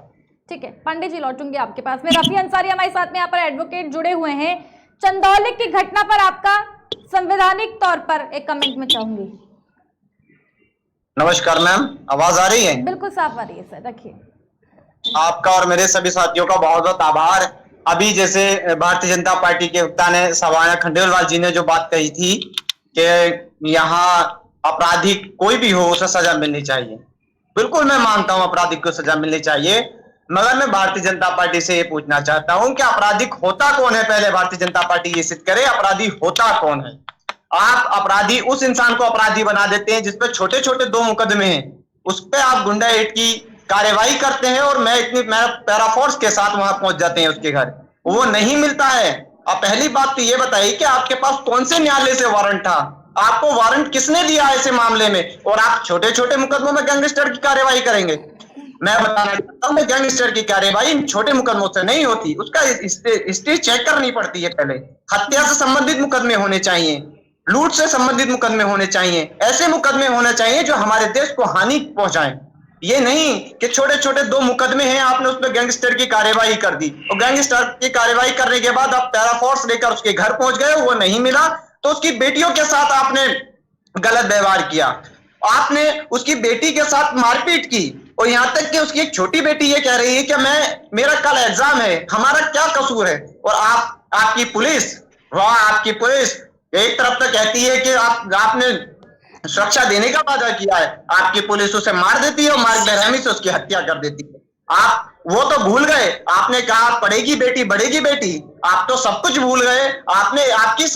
Speaker 1: ठीक है, पांडे जी लौटूंगी आपके पास में। रफी अंसारी हमारे साथ में यहाँ पर एडवोकेट जुड़े हुए हैं। चंदौली की घटना पर आपका संवैधानिक तौर पर एक कमेंट में चाहूंगी।
Speaker 6: नमस्कार मैम, आवाज आ रही है?
Speaker 1: बिल्कुल साफ आ रही है सर, रखिए।
Speaker 6: आपका और मेरे सभी साथियों का बहुत बहुत आभार। अभी जैसे भारतीय जनता पार्टी के वक्ता ने, शबाना खंडेलवाल जी ने जो बात कही थी कि यहाँ अपराधी कोई भी हो उसे सजा मिलनी चाहिए, बिल्कुल मैं मानता हूँ अपराधी को सजा मिलनी चाहिए। मगर मैं भारतीय जनता पार्टी से ये पूछना चाहता हूँ कि अपराधी होता कौन है? पहले भारतीय जनता पार्टी ये सिद्ध करे अपराधी होता कौन है। आप अपराधी उस इंसान को अपराधी बना देते हैं जिसपे छोटे छोटे 2 मुकदमे हैं, उस पर आप गुंडा एड की कार्यवाही करते हैं और मैं पैराफोर्स के साथ वहां पहुंच जाते हैं उसके घर, वो नहीं मिलता है। अब पहली बात तो ये बताइए कि आपके पास कौन से न्यायालय से वारंट था? आपको वारंट किसने दिया ऐसे मामले में? और आप छोटे छोटे मुकदमों में गैंगस्टर की कार्यवाही करेंगे? मैं बताना चाहता हूँ, गैंगस्टर की कार्यवाही छोटे मुकदमों से नहीं होती, उसका हिस्ट्री चेक करनी पड़ती है। पहले हत्या से संबंधित मुकदमे होने चाहिए, लूट से संबंधित मुकदमे होने चाहिए, ऐसे मुकदमे होने चाहिए जो हमारे देश को हानि पहुंचाएं। ये नहीं कि छोटे छोटे 2 मुकदमे हैं, आपने उसमें गैंगस्टर की कार्यवाही कर दी और गैंगस्टर की कार्यवाही करने के बाद आप पैराफोर्स लेकर उसके घर पहुंच गए, वो नहीं मिला तो उसकी बेटियों के साथ आपने गलत व्यवहार किया, आपने उसकी बेटी के साथ मारपीट की, और यहां तक कि उसकी एक छोटी बेटी ये कह रही है कि मेरा कल एग्जाम है, हमारा क्या कसूर है? और आपकी पुलिस एक तरफ तो कहती है कि आपने सुरक्षा देने का वादा किया है, आपकी पुलिस उसे मार देती है और मार्ग बेरहमी से उसकी हत्या कर देती है। आप वो तो भूल गए, आपने कहा पढ़ेगी बेटी बढ़ेगी बेटी, आप तो सब कुछ भूल गए। आपने आपकी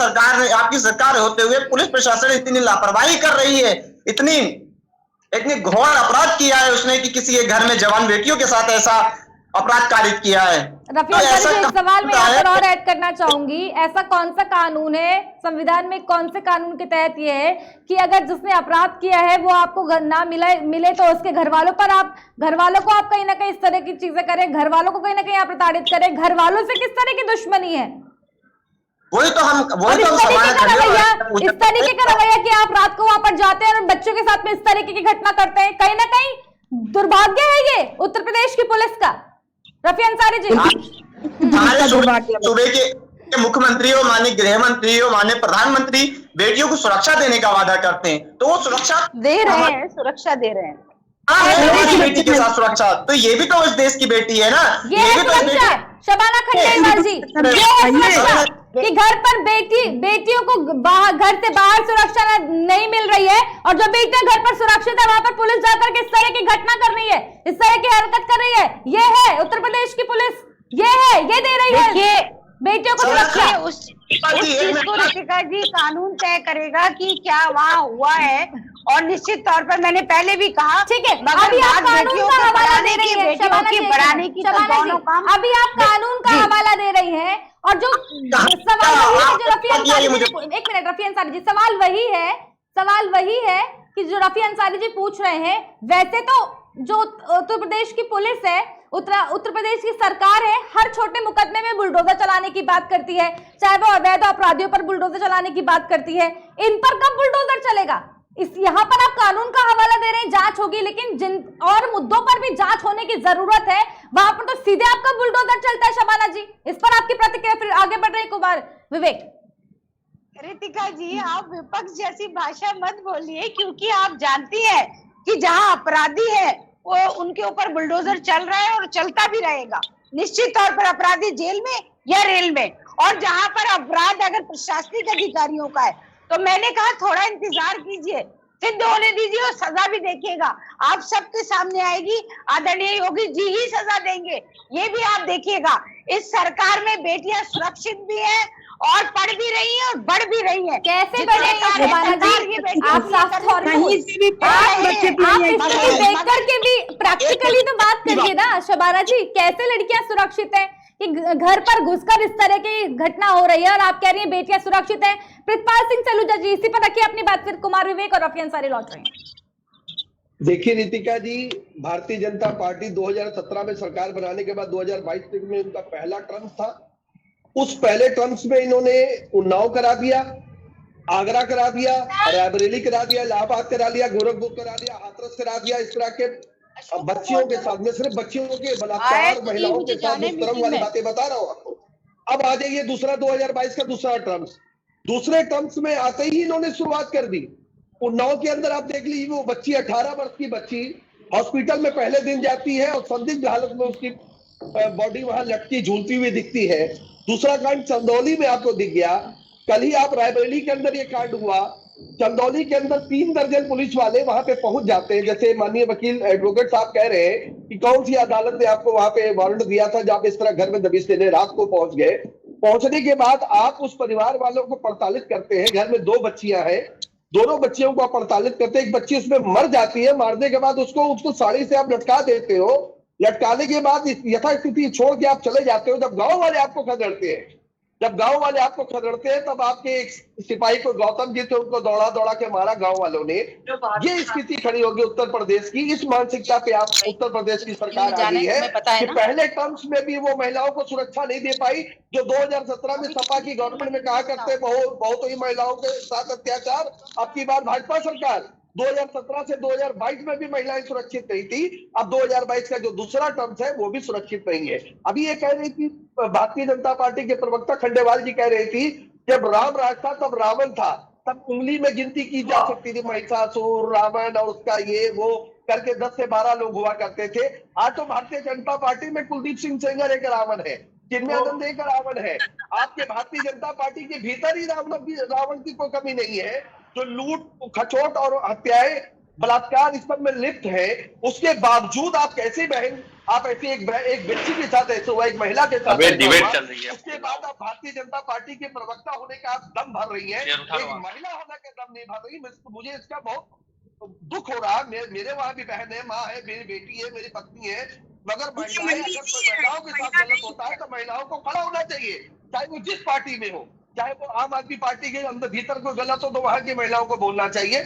Speaker 6: सरकार होते हुए पुलिस प्रशासन इतनी लापरवाही कर रही है, इतनी घोर अपराध किया है उसने कि किसी के घर में जवान बेटियों के साथ ऐसा अपराध कारित किया है।
Speaker 1: रफी अंसारी जी, एक सवाल मैं यहाँ पर और ऐड करना चाहूंगी, ऐसा कौन सा कानून है, संविधान में कौन से कानून के तहत ये है कि अगर जिसने अपराध किया है वो आपको ना मिले तो उसके घर वालों को आप कहीं ना कहीं इस तरह की चीजें करें, घर वालों को कहीं ना कहीं आप प्रताड़ित करें, घर वालों से किस तरह की दुश्मनी है?
Speaker 6: वही तो
Speaker 1: इस तरीके का रवैया कि आप रात को वहां पर जाते हैं और बच्चों के साथ में इस तरीके की घटना करते हैं, कहीं ना कहीं दुर्भाग्य है ये उत्तर प्रदेश की पुलिस का। रफी अंसारी जी,
Speaker 6: हमारे सूबे के मुख्यमंत्री और माननीय गृह मंत्री और माननीय प्रधानमंत्री बेटियों को सुरक्षा देने का वादा करते हैं, तो वो सुरक्षा
Speaker 2: दे रहे हैं, सुरक्षा दे रहे हैं।
Speaker 6: हमारी बेटी के साथ सुरक्षा, तो ये भी तो इस देश की बेटी है ना।
Speaker 1: ये है सुरक्षा शबाना खंडेलवाल जी, ये है सुरक्षा कि घर पर बेटियों को घर से बाहर सुरक्षा नहीं मिल रही है, और जो बेटियां घर पर सुरक्षित है वहां पर पुलिस जाकर के इस तरह की घटना कर रही है, इस तरह की हरकत कर रही है। ये है उत्तर प्रदेश की पुलिस, ये दे रही है बेटियों को सुरक्षा।
Speaker 2: उस चीज को रफीका जी कानून तय करेगा कि क्या वहाँ हुआ है, और निश्चित तौर पर मैंने पहले भी कहा,
Speaker 1: ठीक है,
Speaker 2: मगर
Speaker 1: अभी आप कानून का हवाला दे रही है
Speaker 2: बेटियों की बढ़ाने की, तो दोनों काम
Speaker 1: अभी आप कानून का हवाला दे रही हैं, और जो सवाल वही है जो रफी अंसारी जी, एक मिनट रफी अंसारी जी, सवाल वही है कि जो रफी अंसारी जी पूछ रहे हैं। वैसे तो जो उत्तर प्रदेश की पुलिस है, उत्तर प्रदेश की सरकार है, हर छोटे मुकदमे में बुलडोजर चलाने की बात करती है, चाहे वो अवैध अपराधियों पर बुलडोजर चलाने की बात करती है। इन पर कब बुलडोजर चलेगा? यहाँ पर आप कानून का हवाला दे रहे हैं, जांच होगी, लेकिन जिन और मुद्दों पर भी जांच होने की जरूरत है वहां पर तो सीधे आपका बुलडोजर चलता है। शबाना जी, इस पर आपकी प्रतिक्रिया, फिर आगे बढ़ रहे कुमार विवेक।
Speaker 2: रितिका जी, आप विपक्ष जैसी भाषा मत बोलिए, क्योंकि आप जानती हैं कि जहां अपराधी है वो उनके ऊपर बुलडोजर चल रहा है और चलता भी रहेगा। निश्चित तौर पर अपराधी जेल में या रेल में, और जहां पर अपराध अगर प्रशासनिक अधिकारियों का है तो मैंने कहा थोड़ा इंतजार कीजिए, सिद्ध होने दीजिए और सजा भी देखिएगा, आप सबके सामने आएगी। आदरणीय योगी जी ही सजा देंगे, ये भी आप देखिएगा। इस सरकार में बेटियां सुरक्षित भी हैं और पढ़ भी रही हैं और बढ़ भी रही हैं।
Speaker 1: कैसे बढ़ेगा शबाना जी? आप साफ तौर पे देख करके भी प्रैक्टिकली तो बात करिए ना शबाना जी, कैसे लड़कियां सुरक्षित हैं कि घर पर घुसकर इस तरह की घटना हो रही है और आप कह रही हैं बेटियां सुरक्षित हैं। प्रितपाल सिंह सलूजा जी, इसी पर रखिए अपनी बात, फिर कुमार विवेक और रफी अंसारी लौट रहे हैं।
Speaker 4: देखिए रितिका जी, भारतीय जनता पार्टी 2017 में सरकार बनाने के बाद 2022 तक में उनका पहला टर्म था। उस पहले टर्म्स में इन्होंने उन्नाव करा दिया, आगरा करा दिया, रायबरेली करा दिया, इलाहाबाद करा लिया, गोरखपुर करा दिया, हाथरस करा दिया। इस तरह के बच्चियों के साथ में, सिर्फ बच्चियों के बलात्कार, महिलाओं के साथ दुष्कर्म वाली बातें बता रहा हूँ आपको। अब आ जाइए 2022 का दूसरा टर्म्स। दूसरे टर्म्स में आते ही इन्होंने शुरुआत कर दी। उन्नाव के अंदर आप देख लीजिए, वो बच्ची 18 वर्ष की बच्ची हॉस्पिटल में पहले दिन जाती है और संदिग्ध हालत में उसकी बॉडी वहां लटकी झूलती हुई दिखती है। दूसरा कांड चंदौली में आपको दिख गया। कल ही आप रायबरेली के अंदर ये कांड हुआ। चंदौली के अंदर 3 दर्जन पुलिस वाले वहां पे पहुंच जाते हैं। जैसे माननीय वकील एडवोकेट साहब कह रहे हैं कि कौन सी अदालत ने आपको वहां पे वारंट दिया था जहां पे इस तरह घर में दबिश देने रात को पहुंच गए। पहुंचने के बाद आप उस परिवार वालों को प्रताड़ित करते हैं। घर में 2 बच्चियां हैं, दोनों बच्चियों को आप प्रताड़ित करते हैं। एक बच्ची उसमें मर जाती है, मारने के बाद उसको साड़ी से आप लटका देते हो। लटकाने के बाद यथास्थिति छोड़ के आप चले जाते हो। जब गांव वाले आपको खदेड़ते हैं, तब आपके एक सिपाही को, गौतम जी थे, उनको दौड़ा दौड़ा के मारा गांव वालों ने। ये स्थिति खड़ी होगी उत्तर प्रदेश की। इस मानसिकता पे आप उत्तर प्रदेश की सरकार आ गई है कि पहले टर्म्स में भी वो महिलाओं को सुरक्षा नहीं दे पाई। जो 2017 में सपा की गवर्नमेंट में कहा करते बहुत ही महिलाओं के साथ अत्याचार, अब की बार भाजपा सरकार 2017 से 2022 में भी महिलाएं सुरक्षित नहीं थी। अब 2022 का जो दूसरा टर्म है वो भी सुरक्षित नहीं है। अभी ये कह रही थी भारतीय जनता पार्टी के प्रवक्ता खंडेवाल जी, कह रही थी जब राम राज था तब रावण था, तब उंगली में गिनती की जा सकती थी, महिषासुर, रावण और उसका ये वो करके 10 से 12 लोग हुआ करते थे। आज तो भारतीय जनता पार्टी में कुलदीप सिंह सेंगर एक रावण है, चिन्मयानंद एक रावण है। आपके भारतीय जनता पार्टी के भीतर ही रावण की कोई कमी नहीं है। जो लूट खचोट और हत्याएं बलात्कार इस पर में लिप्त है, उसके बावजूद आप कैसे बहन, आप ऐसे एक बच्ची के साथ ऐसे हुआ, एक महिला के साथ
Speaker 3: डिबेट चल रही है,
Speaker 4: उसके बाद आप भारतीय जनता पार्टी के प्रवक्ता होने का आप दम भर रही है, एक महिला होने का दम नहीं भर रही। मुझे इसका बहुत दुख हो रहा। मेरे वहां भी बहन है, माँ है, मेरी बेटी है, मेरी पत्नी है, मगर महिलाएं अगर महिलाओं के साथ गलत होता है तो महिलाओं को खड़ा होना चाहिए, चाहे वो जिस पार्टी में हो, चाहे वो आम आदमी पार्टी के अंदर भीतर को गलत हो तो वहां की महिलाओं को बोलना चाहिए,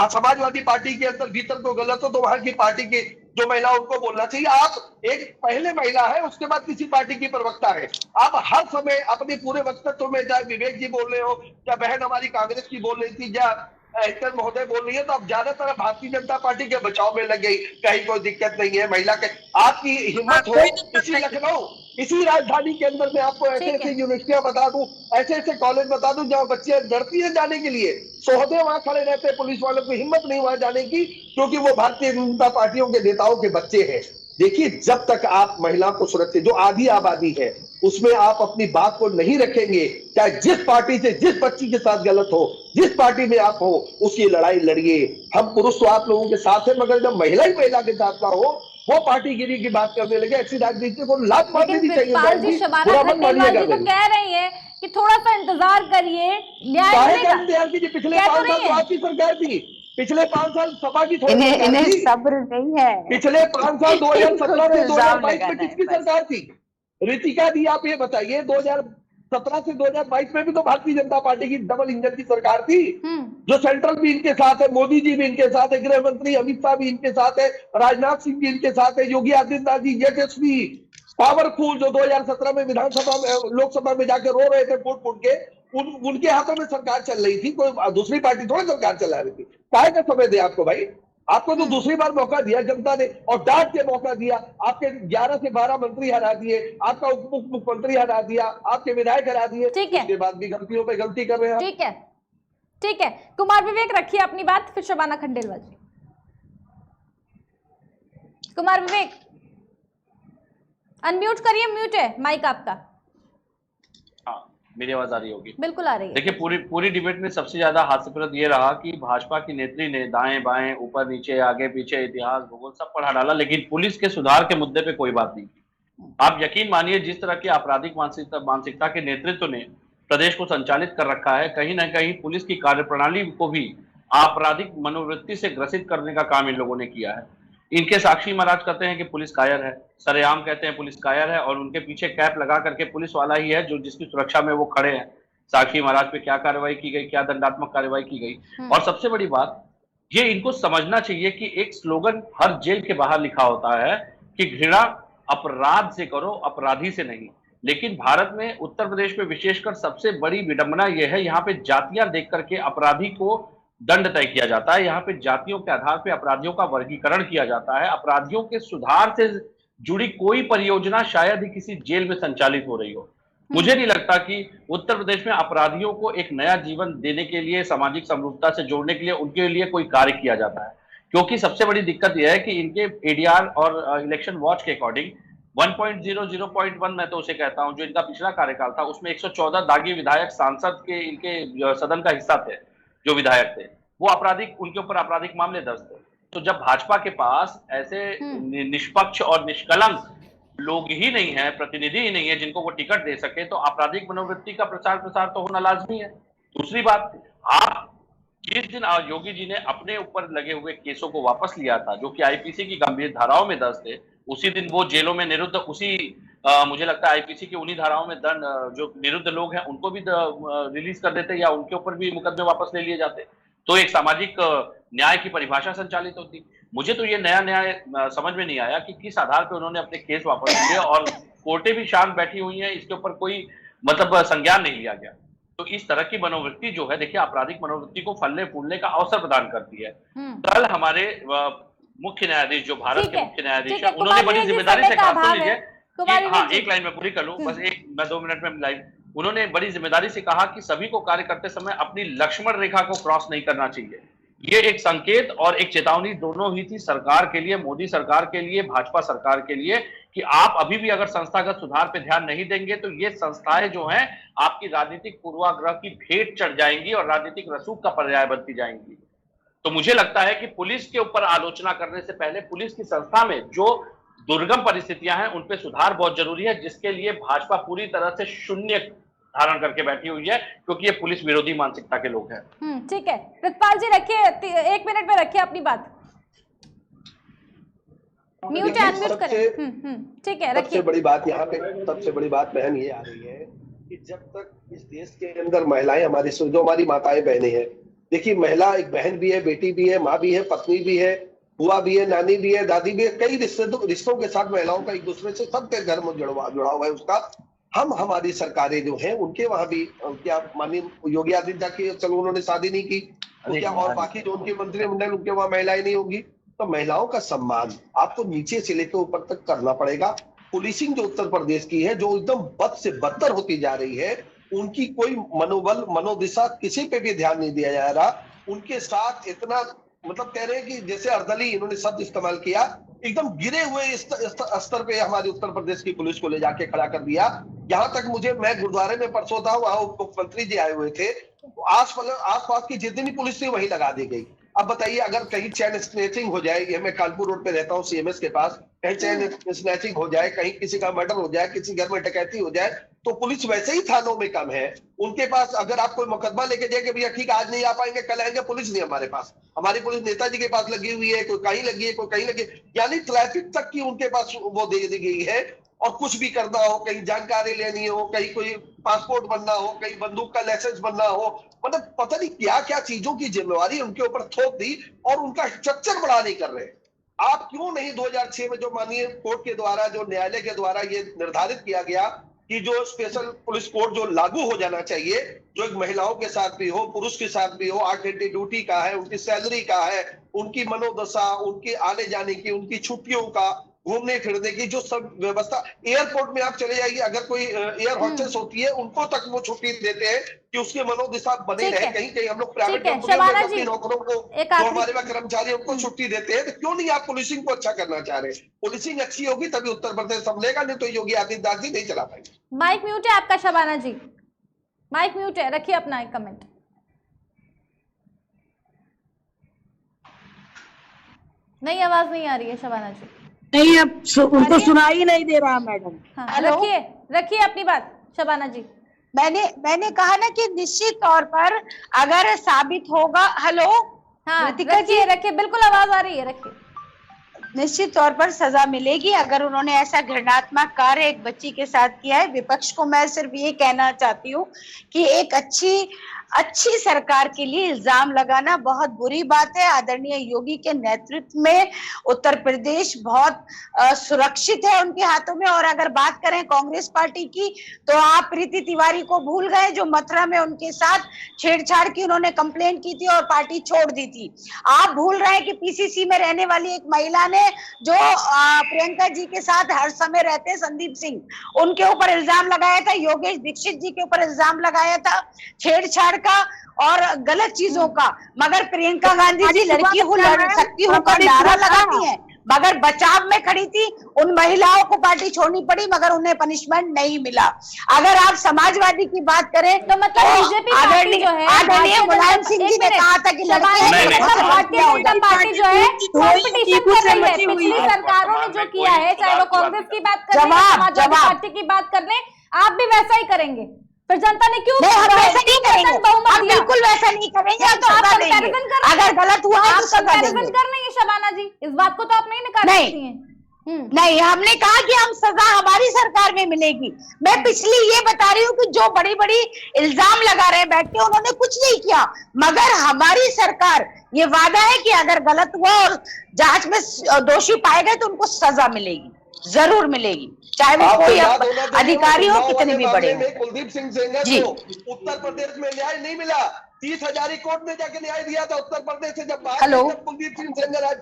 Speaker 4: समाजवादी पार्टी के अंदर भीतर को गलत हो तो वहां की पार्टी के जो महिला उनको बोलना चाहिए। आप एक पहले महिला है, उसके बाद किसी पार्टी की प्रवक्ता है, आप हर समय अपने पूरे वक्तव्य में, चाहे विवेक जी बोल रहे हो, या बहन हमारी कांग्रेस की बोल रही थी, या एंकर महोदय बोल रही है, तो आप ज्यादातर भारतीय जनता पार्टी के बचाव में लग गई, कहीं कोई दिक्कत नहीं है महिला के। आपकी हिम्मत हो इसी लखनऊ, इसी राजधानी के अंदर में आपको ऐसे ऐसे यूनिवर्सिटियां बता दूं, ऐसे ऐसे कॉलेज बता दूं जहां बच्चे डरती है जाने के लिए, सोहदे वहां खड़े रहते हैं, पुलिस वालों को हिम्मत नहीं वहां जाने की, क्योंकि वो भारतीय जनता पार्टियों के नेताओं के बच्चे हैं। देखिए, जब तक आप महिला को सुरक्षित, जो आधी आबादी है उसमें आप अपनी बात को नहीं रखेंगे, चाहे जिस पार्टी से जिस बच्ची के साथ गलत हो, जिस पार्टी में आप हो, उसकी लड़ाई लड़िए। हम पुरुष तो आप लोगों के साथ है, मगर जब महिला ही महिला के साथ ना हो, वो पार्टी गिरी की बात करने लगे, ऐसी राजनीति को लात मार देनी चाहिए।
Speaker 1: शबाना खंडेलवाल जी तो कह रही है कि थोड़ा सा इंतजार करिए, न्याय
Speaker 4: इंतजार कीजिए। पिछले 5 साल तो आपकी सरकार थी, पिछले 5 साल सपा की
Speaker 2: इन्हें सब्र नहीं है।
Speaker 4: पिछले 5 साल 2017 से 2022 में किसकी सरकार थी? रितिका दी, आप ये बताइए, 2017 से 2022 में भी तो भारतीय जनता पार्टी की डबल इंजन की सरकार थी, जो सेंट्रल भी इनके साथ है, मोदी जी भी इनके साथ है, गृह मंत्री अमित शाह भी इनके साथ है, राजनाथ सिंह भी इनके साथ है, योगी आदित्यनाथ जी यशस्वी पावरफुल, जो 2017 में विधानसभा में लोकसभा में जाके रो रहे थे फूट फूट के, उनके हाथों में सरकार चल रही थी, कोई दूसरी पार्टी थोड़ी सरकार चला रही थी। काहे का समय दे आपको भाई? आपको तो दूसरी बार मौका दिया जनता ने, और डांट के मौका दिया। आपके 11 से 12 मंत्री हरा दिए, आपका उप मुख्यमंत्री हरा दिया, आपके विधायक हरा दिए, उसके बाद भी गलतियों पे गलती कर रहे हैं।
Speaker 1: ठीक है, ठीक है, कुमार विवेक रखिए अपनी बात, फिर शबाना खंडेलवाल जी। कुमार विवेक अनम्यूट करिए, म्यूट है माइक आपका।
Speaker 3: मेरी आवाज आ रही होगी?
Speaker 1: बिल्कुल आ रही है।
Speaker 3: देखिए, पूरी डिबेट में सबसे ज्यादा हास्यप्रद ये रहा कि भाजपा की नेत्री ने दाएं बाएं, ऊपर नीचे, आगे पीछे, इतिहास भूगोल सब पढ़ा डाला, लेकिन पुलिस के सुधार के मुद्दे पे कोई बात नहीं की। आप यकीन मानिए, जिस तरह की आपराधिक मानसिकता के नेतृत्व ने प्रदेश को संचालित कर रखा है, कहीं ना कहीं पुलिस की कार्यप्रणाली को भी आपराधिक मनोवृत्ति से ग्रसित करने का काम इन लोगों ने किया है। इनके साक्षी महाराज कहते हैं कि पुलिस कायर है, सरेआम कहते हैं पुलिस कायर है, और उनके पीछे कैप लगा करके पुलिस वाला ही है जो जिसकी सुरक्षा में वो खड़े हैं। साक्षी महाराज पे क्या कार्रवाई की गई, क्या दंडात्मक कार्रवाई की गई। और सबसे बड़ी बात, ये इनको समझना चाहिए कि एक स्लोगन हर जेल के बाहर लिखा होता है कि घृणा अपराध से करो, अपराधी से नहीं। लेकिन भारत में, उत्तर प्रदेश में विशेषकर सबसे बड़ी विडंबना यह है, यहाँ पे जातियां देख करके अपराधी को दंड तय किया जाता है। यहाँ पे जातियों के आधार पे अपराधियों का वर्गीकरण किया जाता है। अपराधियों के सुधार से जुड़ी कोई परियोजना शायद ही किसी जेल में संचालित हो रही हो। मुझे नहीं लगता कि उत्तर प्रदेश में अपराधियों को एक नया जीवन देने के लिए, सामाजिक समरूपता से जोड़ने के लिए उनके लिए कोई कार्य किया जाता है। क्योंकि सबसे बड़ी दिक्कत यह है कि इनके एडीआर और इलेक्शन वॉच के अकॉर्डिंग 1.0 0.1 मैं तो उसे कहता हूं, जो इनका पिछला कार्यकाल था, उसमें 114 दागी विधायक सांसद के इनके सदन का हिस्सा थे, जो विधायक थे, वो आपराधिक, उनके ऊपर आपराधिक मामले दर्ज थे। तो जब भाजपा के पास ऐसे निष्पक्ष और निष्कलंक लोग ही नहीं है, प्रतिनिधि ही नहीं है जिनको वो टिकट दे सके, तो आपराधिक मनोवृत्ति का प्रचार प्रसार तो होना लाजमी है। दूसरी बात, आप जिस दिन योगी जी ने अपने ऊपर लगे हुए केसों को वापस लिया था, जो कि आईपीसी की गंभीर धाराओं में दर्ज थे, उसी दिन वो जेलों में निरुद्ध, मुझे लगता है आईपीसी की उन्हीं धाराओं में दंड, जो निरुद्ध लोग हैं उनको भी रिलीज कर देते, या उनके ऊपर भी मुकदमे वापस ले लिए जाते, तो एक सामाजिक न्याय की परिभाषा संचालित होती। मुझे तो ये नया न्याय समझ में नहीं आया कि किस आधार पर उन्होंने अपने केस वापस लिए, और कोर्टें भी शांत बैठी हुई हैं, इसके ऊपर कोई मतलब संज्ञान नहीं लिया गया। तो इस तरह की मनोवृत्ति जो है, देखिए, आपराधिक मनोवृत्ति को फलने फूलने का अवसर प्रदान करती है। कल हमारे मुख्य न्यायाधीश, जो भारत के मुख्य न्यायाधीश है, उन्होंने बड़ी जिम्मेदारी से कहा, सुन लीजिए, हाँ, एक लाइन में पूरी कर लूं, बस मैं 2 मिनट में लाइन। उन्होंने बड़ी जिम्मेदारी से कहा कि सभी को कार्य करते समय अपनी लक्ष्मण रेखा को क्रॉस नहीं करना चाहिए। ये एक संकेत और एक चेतावनी दोनों ही थी सरकार के लिए, मोदी सरकार के लिए, भाजपा सरकार के लिए, कि आप अभी भी अगर संस्थागत सुधार पे ध्यान नहीं देंगे तो ये संस्थाएं जो हैं आपकी राजनीतिक पूर्वाग्रह की भेंट चढ़ जाएंगी और राजनीतिक रसूख का पर्याय बनती जाएंगी। तो मुझे लगता है कि पुलिस के ऊपर आलोचना करने से पहले पुलिस की संस्था में जो दुर्गम परिस्थितियां हैं उन पे सुधार बहुत जरूरी है, जिसके लिए भाजपा पूरी तरह से शून्य धारण करके बैठी हुई है, क्योंकि ये पुलिस विरोधी मानसिकता के लोग हैं।
Speaker 1: ठीक है रितपाल जी, रखिए 1 मिनट में रखिए अपनी बात, म्यूट अनम्यूट करें। ठीक है,
Speaker 4: सबसे बड़ी बात यहाँ पे, सबसे बड़ी बात बहन ये आ रही है कि जब तक इस देश के अंदर महिलाएं हमारी, जो हमारी माताएं बहनें हैं, देखिए महिला एक बहन भी है, बेटी भी है, माँ भी है, पत्नी भी है, बुआ भी है, नानी भी है, दादी भी है, कई रिश्तों के साथ महिलाओं का एक दूसरे से सबके घर में जुड़ा हुआ है उसका। हमारी सरकारें जो हैं उनके वहां भी क्या माननीय योगी आदित्यनाथ की, चलो उन्होंने शादी नहीं की तो क्या, और बाकी जो उनके मंत्रिमंडल उनके वहां महिलाएं नहीं होगी, तो महिलाओं का सम्मान आपको नीचे से लेकर ऊपर तक करना पड़ेगा। पुलिसिंग जो उत्तर प्रदेश की है, जो एकदम बद से बदतर होती जा रही है, उनकी कोई मनोबल मनोदिशा किसी पे भी ध्यान नहीं दिया जा रहा। उनके साथ इतना मतलब कह रहे हैं कि जैसे अर्दली, इन्होंने शब्द इस्तेमाल किया, एकदम गिरे हुए स्तर पे हमारे उत्तर प्रदेश की पुलिस को ले जाके खड़ा कर दिया। यहाँ तक मैं गुरुद्वारे में परसों था, वहां मुख्यमंत्री जी आए हुए थे, आस पास की जितनी पुलिस थी वही लगा दी गई। अब बताइए अगर कहीं चैन स्नैचिंग हो जाए, ये मैं कानपुर रोड पे रहता हूँ सीएमएस के पास, कहीं चैन स्नैचिंग हो जाए, कहीं किसी का मर्डर हो जाए, किसी घर में डकैती हो जाए, तो पुलिस वैसे ही थानों में कम है। उनके पास अगर आप कोई मुकदमा लेके जाए कि भैया ठीक है आज नहीं आ पाएंगे कल आएंगे, पुलिस नहीं हमारे पास। हमारी पुलिस नेताजी के पास लगी हुई है, कोई कहीं लगी है, कोई कहीं लगी, यानी ट्रैफिक तक की उनके पास वो दे दी गई है। और कुछ भी करना हो, कहीं जानकारी लेनी हो, कहीं कोई पासपोर्ट बनना हो, कहीं बंदूक का लाइसेंस बनना हो, मतलब पता नहीं क्या क्या चीजों की जिम्मेवारी उनके ऊपर थोप दी और उनका स्ट्रक्चर बड़ा नहीं कर रहे। आप क्यों नहीं 2006 में जो माननीय कोर्ट के द्वारा, जो न्यायालय के द्वारा ये निर्धारित किया गया कि जो स्पेशल पुलिस कोड जो लागू हो जाना चाहिए, जो एक महिलाओं के साथ भी हो, पुरुष के साथ भी हो, 8 घंटे ड्यूटी का है, उनकी सैलरी का है, उनकी मनोदशा, उनकी आने जाने की, उनकी छुट्टियों का, घूमने फिरने की जो सब व्यवस्था, एयरपोर्ट में आप चले जाइए, अगर कोई एयर होस्टेस होती है उनको तक वो छुट्टी देते हैं कि उसके मनोदिशा बने रहे। कहीं कहीं हम लोग प्राइवेट नौकरों को, जो हमारे वहाँ कर्मचारी उनको छुट्टी देते हैं, तो क्यों नहीं आप पुलिसिंग को अच्छा करना चाह रहे? पुलिसिंग अच्छी होगी तभी उत्तर प्रदेश संभलेगा, नहीं तो योगी आदित्यनाथ जी नहीं चला पाएंगे।
Speaker 1: माइक म्यूट है आपका शबाना जी, माइक म्यूट है, रखिए अपना एक कमेंट। नहीं, आवाज नहीं आ रही है शबाना जी।
Speaker 5: नहीं, अब उनको सुनाई नहीं दे रहा मैडम।
Speaker 1: हाँ, रखिए अपनी बात शबाना जी।
Speaker 2: मैंने कहा ना कि निश्चित तौर पर अगर साबित होगा, हेलो
Speaker 1: हाँ, रखिए बिल्कुल आवाज आ रही है, रखिए।
Speaker 2: निश्चित तौर पर सजा मिलेगी अगर उन्होंने ऐसा घृणात्मक कार्य एक बच्ची के साथ किया है। विपक्ष को मैं सिर्फ ये कहना चाहती हूँ कि एक अच्छी सरकार के लिए इल्जाम लगाना बहुत बुरी बात है। आदरणीय योगी के नेतृत्व में उत्तर प्रदेश बहुत सुरक्षित है उनके हाथों में। और अगर बात करें कांग्रेस पार्टी की, तो आप प्रीति तिवारी को भूल गए जो मथुरा में उनके साथ छेड़छाड़ की, उन्होंने कंप्लेंट की थी और पार्टी छोड़ दी थी। आप भूल रहे हैं कि पीसीसी में रहने वाली एक महिला ने जो प्रियंका जी के साथ हर समय रहते हैं, संदीप सिंह, उनके ऊपर इल्जाम लगाया था। योगेश दीक्षित जी के ऊपर इल्जाम लगाया था छेड़छाड़ का और गलत चीजों का। मगर प्रियंका गांधी जी लड़की हूँ, लड़ सकती हूँ का नारा लगाती है, मगर बचाव में खड़ी थी। उन महिलाओं को पार्टी छोड़नी पड़ी मगर उन्हें पनिशमेंट नहीं मिला। अगर आप समाजवादी की बात करें तो मतलब बीजेपी पार्टी जो है, आदरणीय मुलायम सिंह जी ने कहा था कि
Speaker 1: भारतीय पार्टी जो है कॉम्पिटिशन कर रही है। पिछली सरकारों ने जो किया है, चाहे वो कांग्रेस की बात कर ले, समाजवादी पार्टी की बात कर ले, आप भी वैसा ही करेंगे। फिर जनता ने क्यों?
Speaker 2: हम वैसा नहीं करेंगे, हम बिल्कुल वैसा नहीं करेंगे। तो आप कंपैरिजन कर, अगर गलत हुआ है तो
Speaker 1: कंपैरिजन कर रही है शबाना जी, इस बात को तो आप नहीं निकाल सकती हैं।
Speaker 2: नहीं, हमने कहा कि हम सजा हमारी सरकार में मिलेगी। मैं पिछली ये बता रही हूँ कि जो बड़ी बड़ी इल्जाम लगा रहे बैठ के, उन्होंने कुछ नहीं किया, मगर हमारी सरकार ये वादा है कि अगर गलत हुआ और जांच में दोषी पाए गए तो उनको सजा मिलेगी, जरूर मिलेगी, चाहे वो कोई अधिकारी हो, कितने भी बड़े हो।
Speaker 4: कुलदीप सिंह सेंगर को उत्तर प्रदेश में न्याय नहीं मिला, 30,000 कोर्ट में जाके न्याय दिया था उत्तर प्रदेश से। जब कुलदीप सिंह सेंगर आज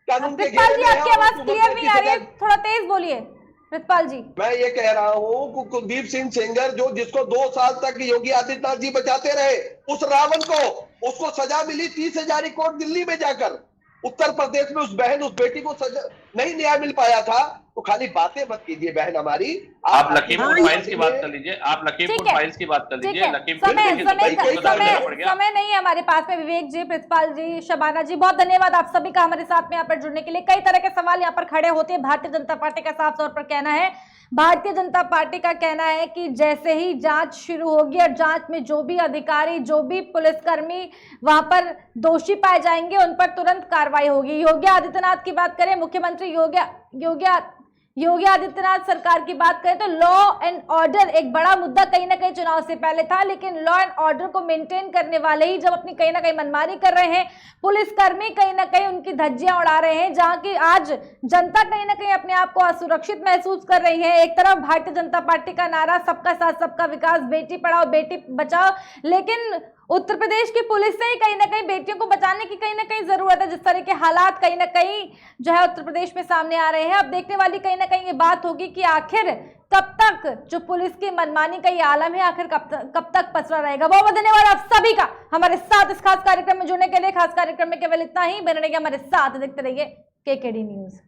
Speaker 4: कानून के
Speaker 1: प्रितपाल जी, आपकी आवाज क्लियर नहीं आ रही है, थोड़ा तेज बोलिए प्रितपाल जी।
Speaker 4: मैं ये कह रहा हूँ कि कुलदीप सिंह सेंगर जिसको 2 साल तक योगी आदित्यनाथ जी बचाते रहे, उस रावण को उसको सजा मिली 30,000 कोर्ट दिल्ली में जाकर। उत्तर प्रदेश में उस बहन, उस बेटी को सजा नहीं न्याय मिल पाया था। तो खाली बातें मत कीजिए बहन हमारी।
Speaker 3: आप लखीमपुर फाइल्स की बात कर लीजिए, आप लखीमपुर फाइल्स की बात कर लीजिए। लखीमपुर
Speaker 1: समय नहीं है हमारे पास में। विवेक जी, प्रिंसिपाल जी, शबाना जी, बहुत धन्यवाद आप सभी का हमारे साथ में यहाँ पर जुड़ने के लिए। कई तरह के सवाल यहाँ पर खड़े होते हैं। भारतीय जनता पार्टी का साफ तौर पर कहना है, भारतीय जनता पार्टी का कहना है कि जैसे ही जांच शुरू होगी और जांच में जो भी अधिकारी, जो भी पुलिसकर्मी वहां पर दोषी पाए जाएंगे उन पर तुरंत कार्रवाई होगी। योगी आदित्यनाथ की बात करें, मुख्यमंत्री योगी आदित्यनाथ सरकार की बात करें तो लॉ एंड ऑर्डर एक बड़ा मुद्दा कहीं ना कहीं चुनाव से पहले था, लेकिन लॉ एंड ऑर्डर को मेंटेन करने वाले ही जब अपनी कहीं ना कहीं मनमानी कर रहे हैं, पुलिसकर्मी कहीं ना कहीं उनकी धज्जियां उड़ा रहे हैं, जहां की आज जनता कहीं ना कहीं अपने आप को असुरक्षित महसूस कर रही है। एक तरफ भारतीय जनता पार्टी का नारा सबका साथ सबका विकास, बेटी पढ़ाओ बेटी बचाओ, लेकिन उत्तर प्रदेश की पुलिस से ही कहीं ना कहीं बेटियों को बचाने की कहीं ना कहीं जरूरत है। जिस तरह के हालात कहीं ना कहीं जो है उत्तर प्रदेश में सामने आ रहे हैं, अब देखने वाली कहीं ना कहीं ये बात होगी कि आखिर कब तक जो पुलिस की मनमानी का ये आलम है आखिर कब तक पसरा रहेगा। बहुत धन्यवाद आप सभी का हमारे साथ इस खास कार्यक्रम में जुड़ने के लिए। खास कार्यक्रम में केवल इतना ही। बने रहिए हमारे साथ, देखते रहिए केकेडी न्यूज।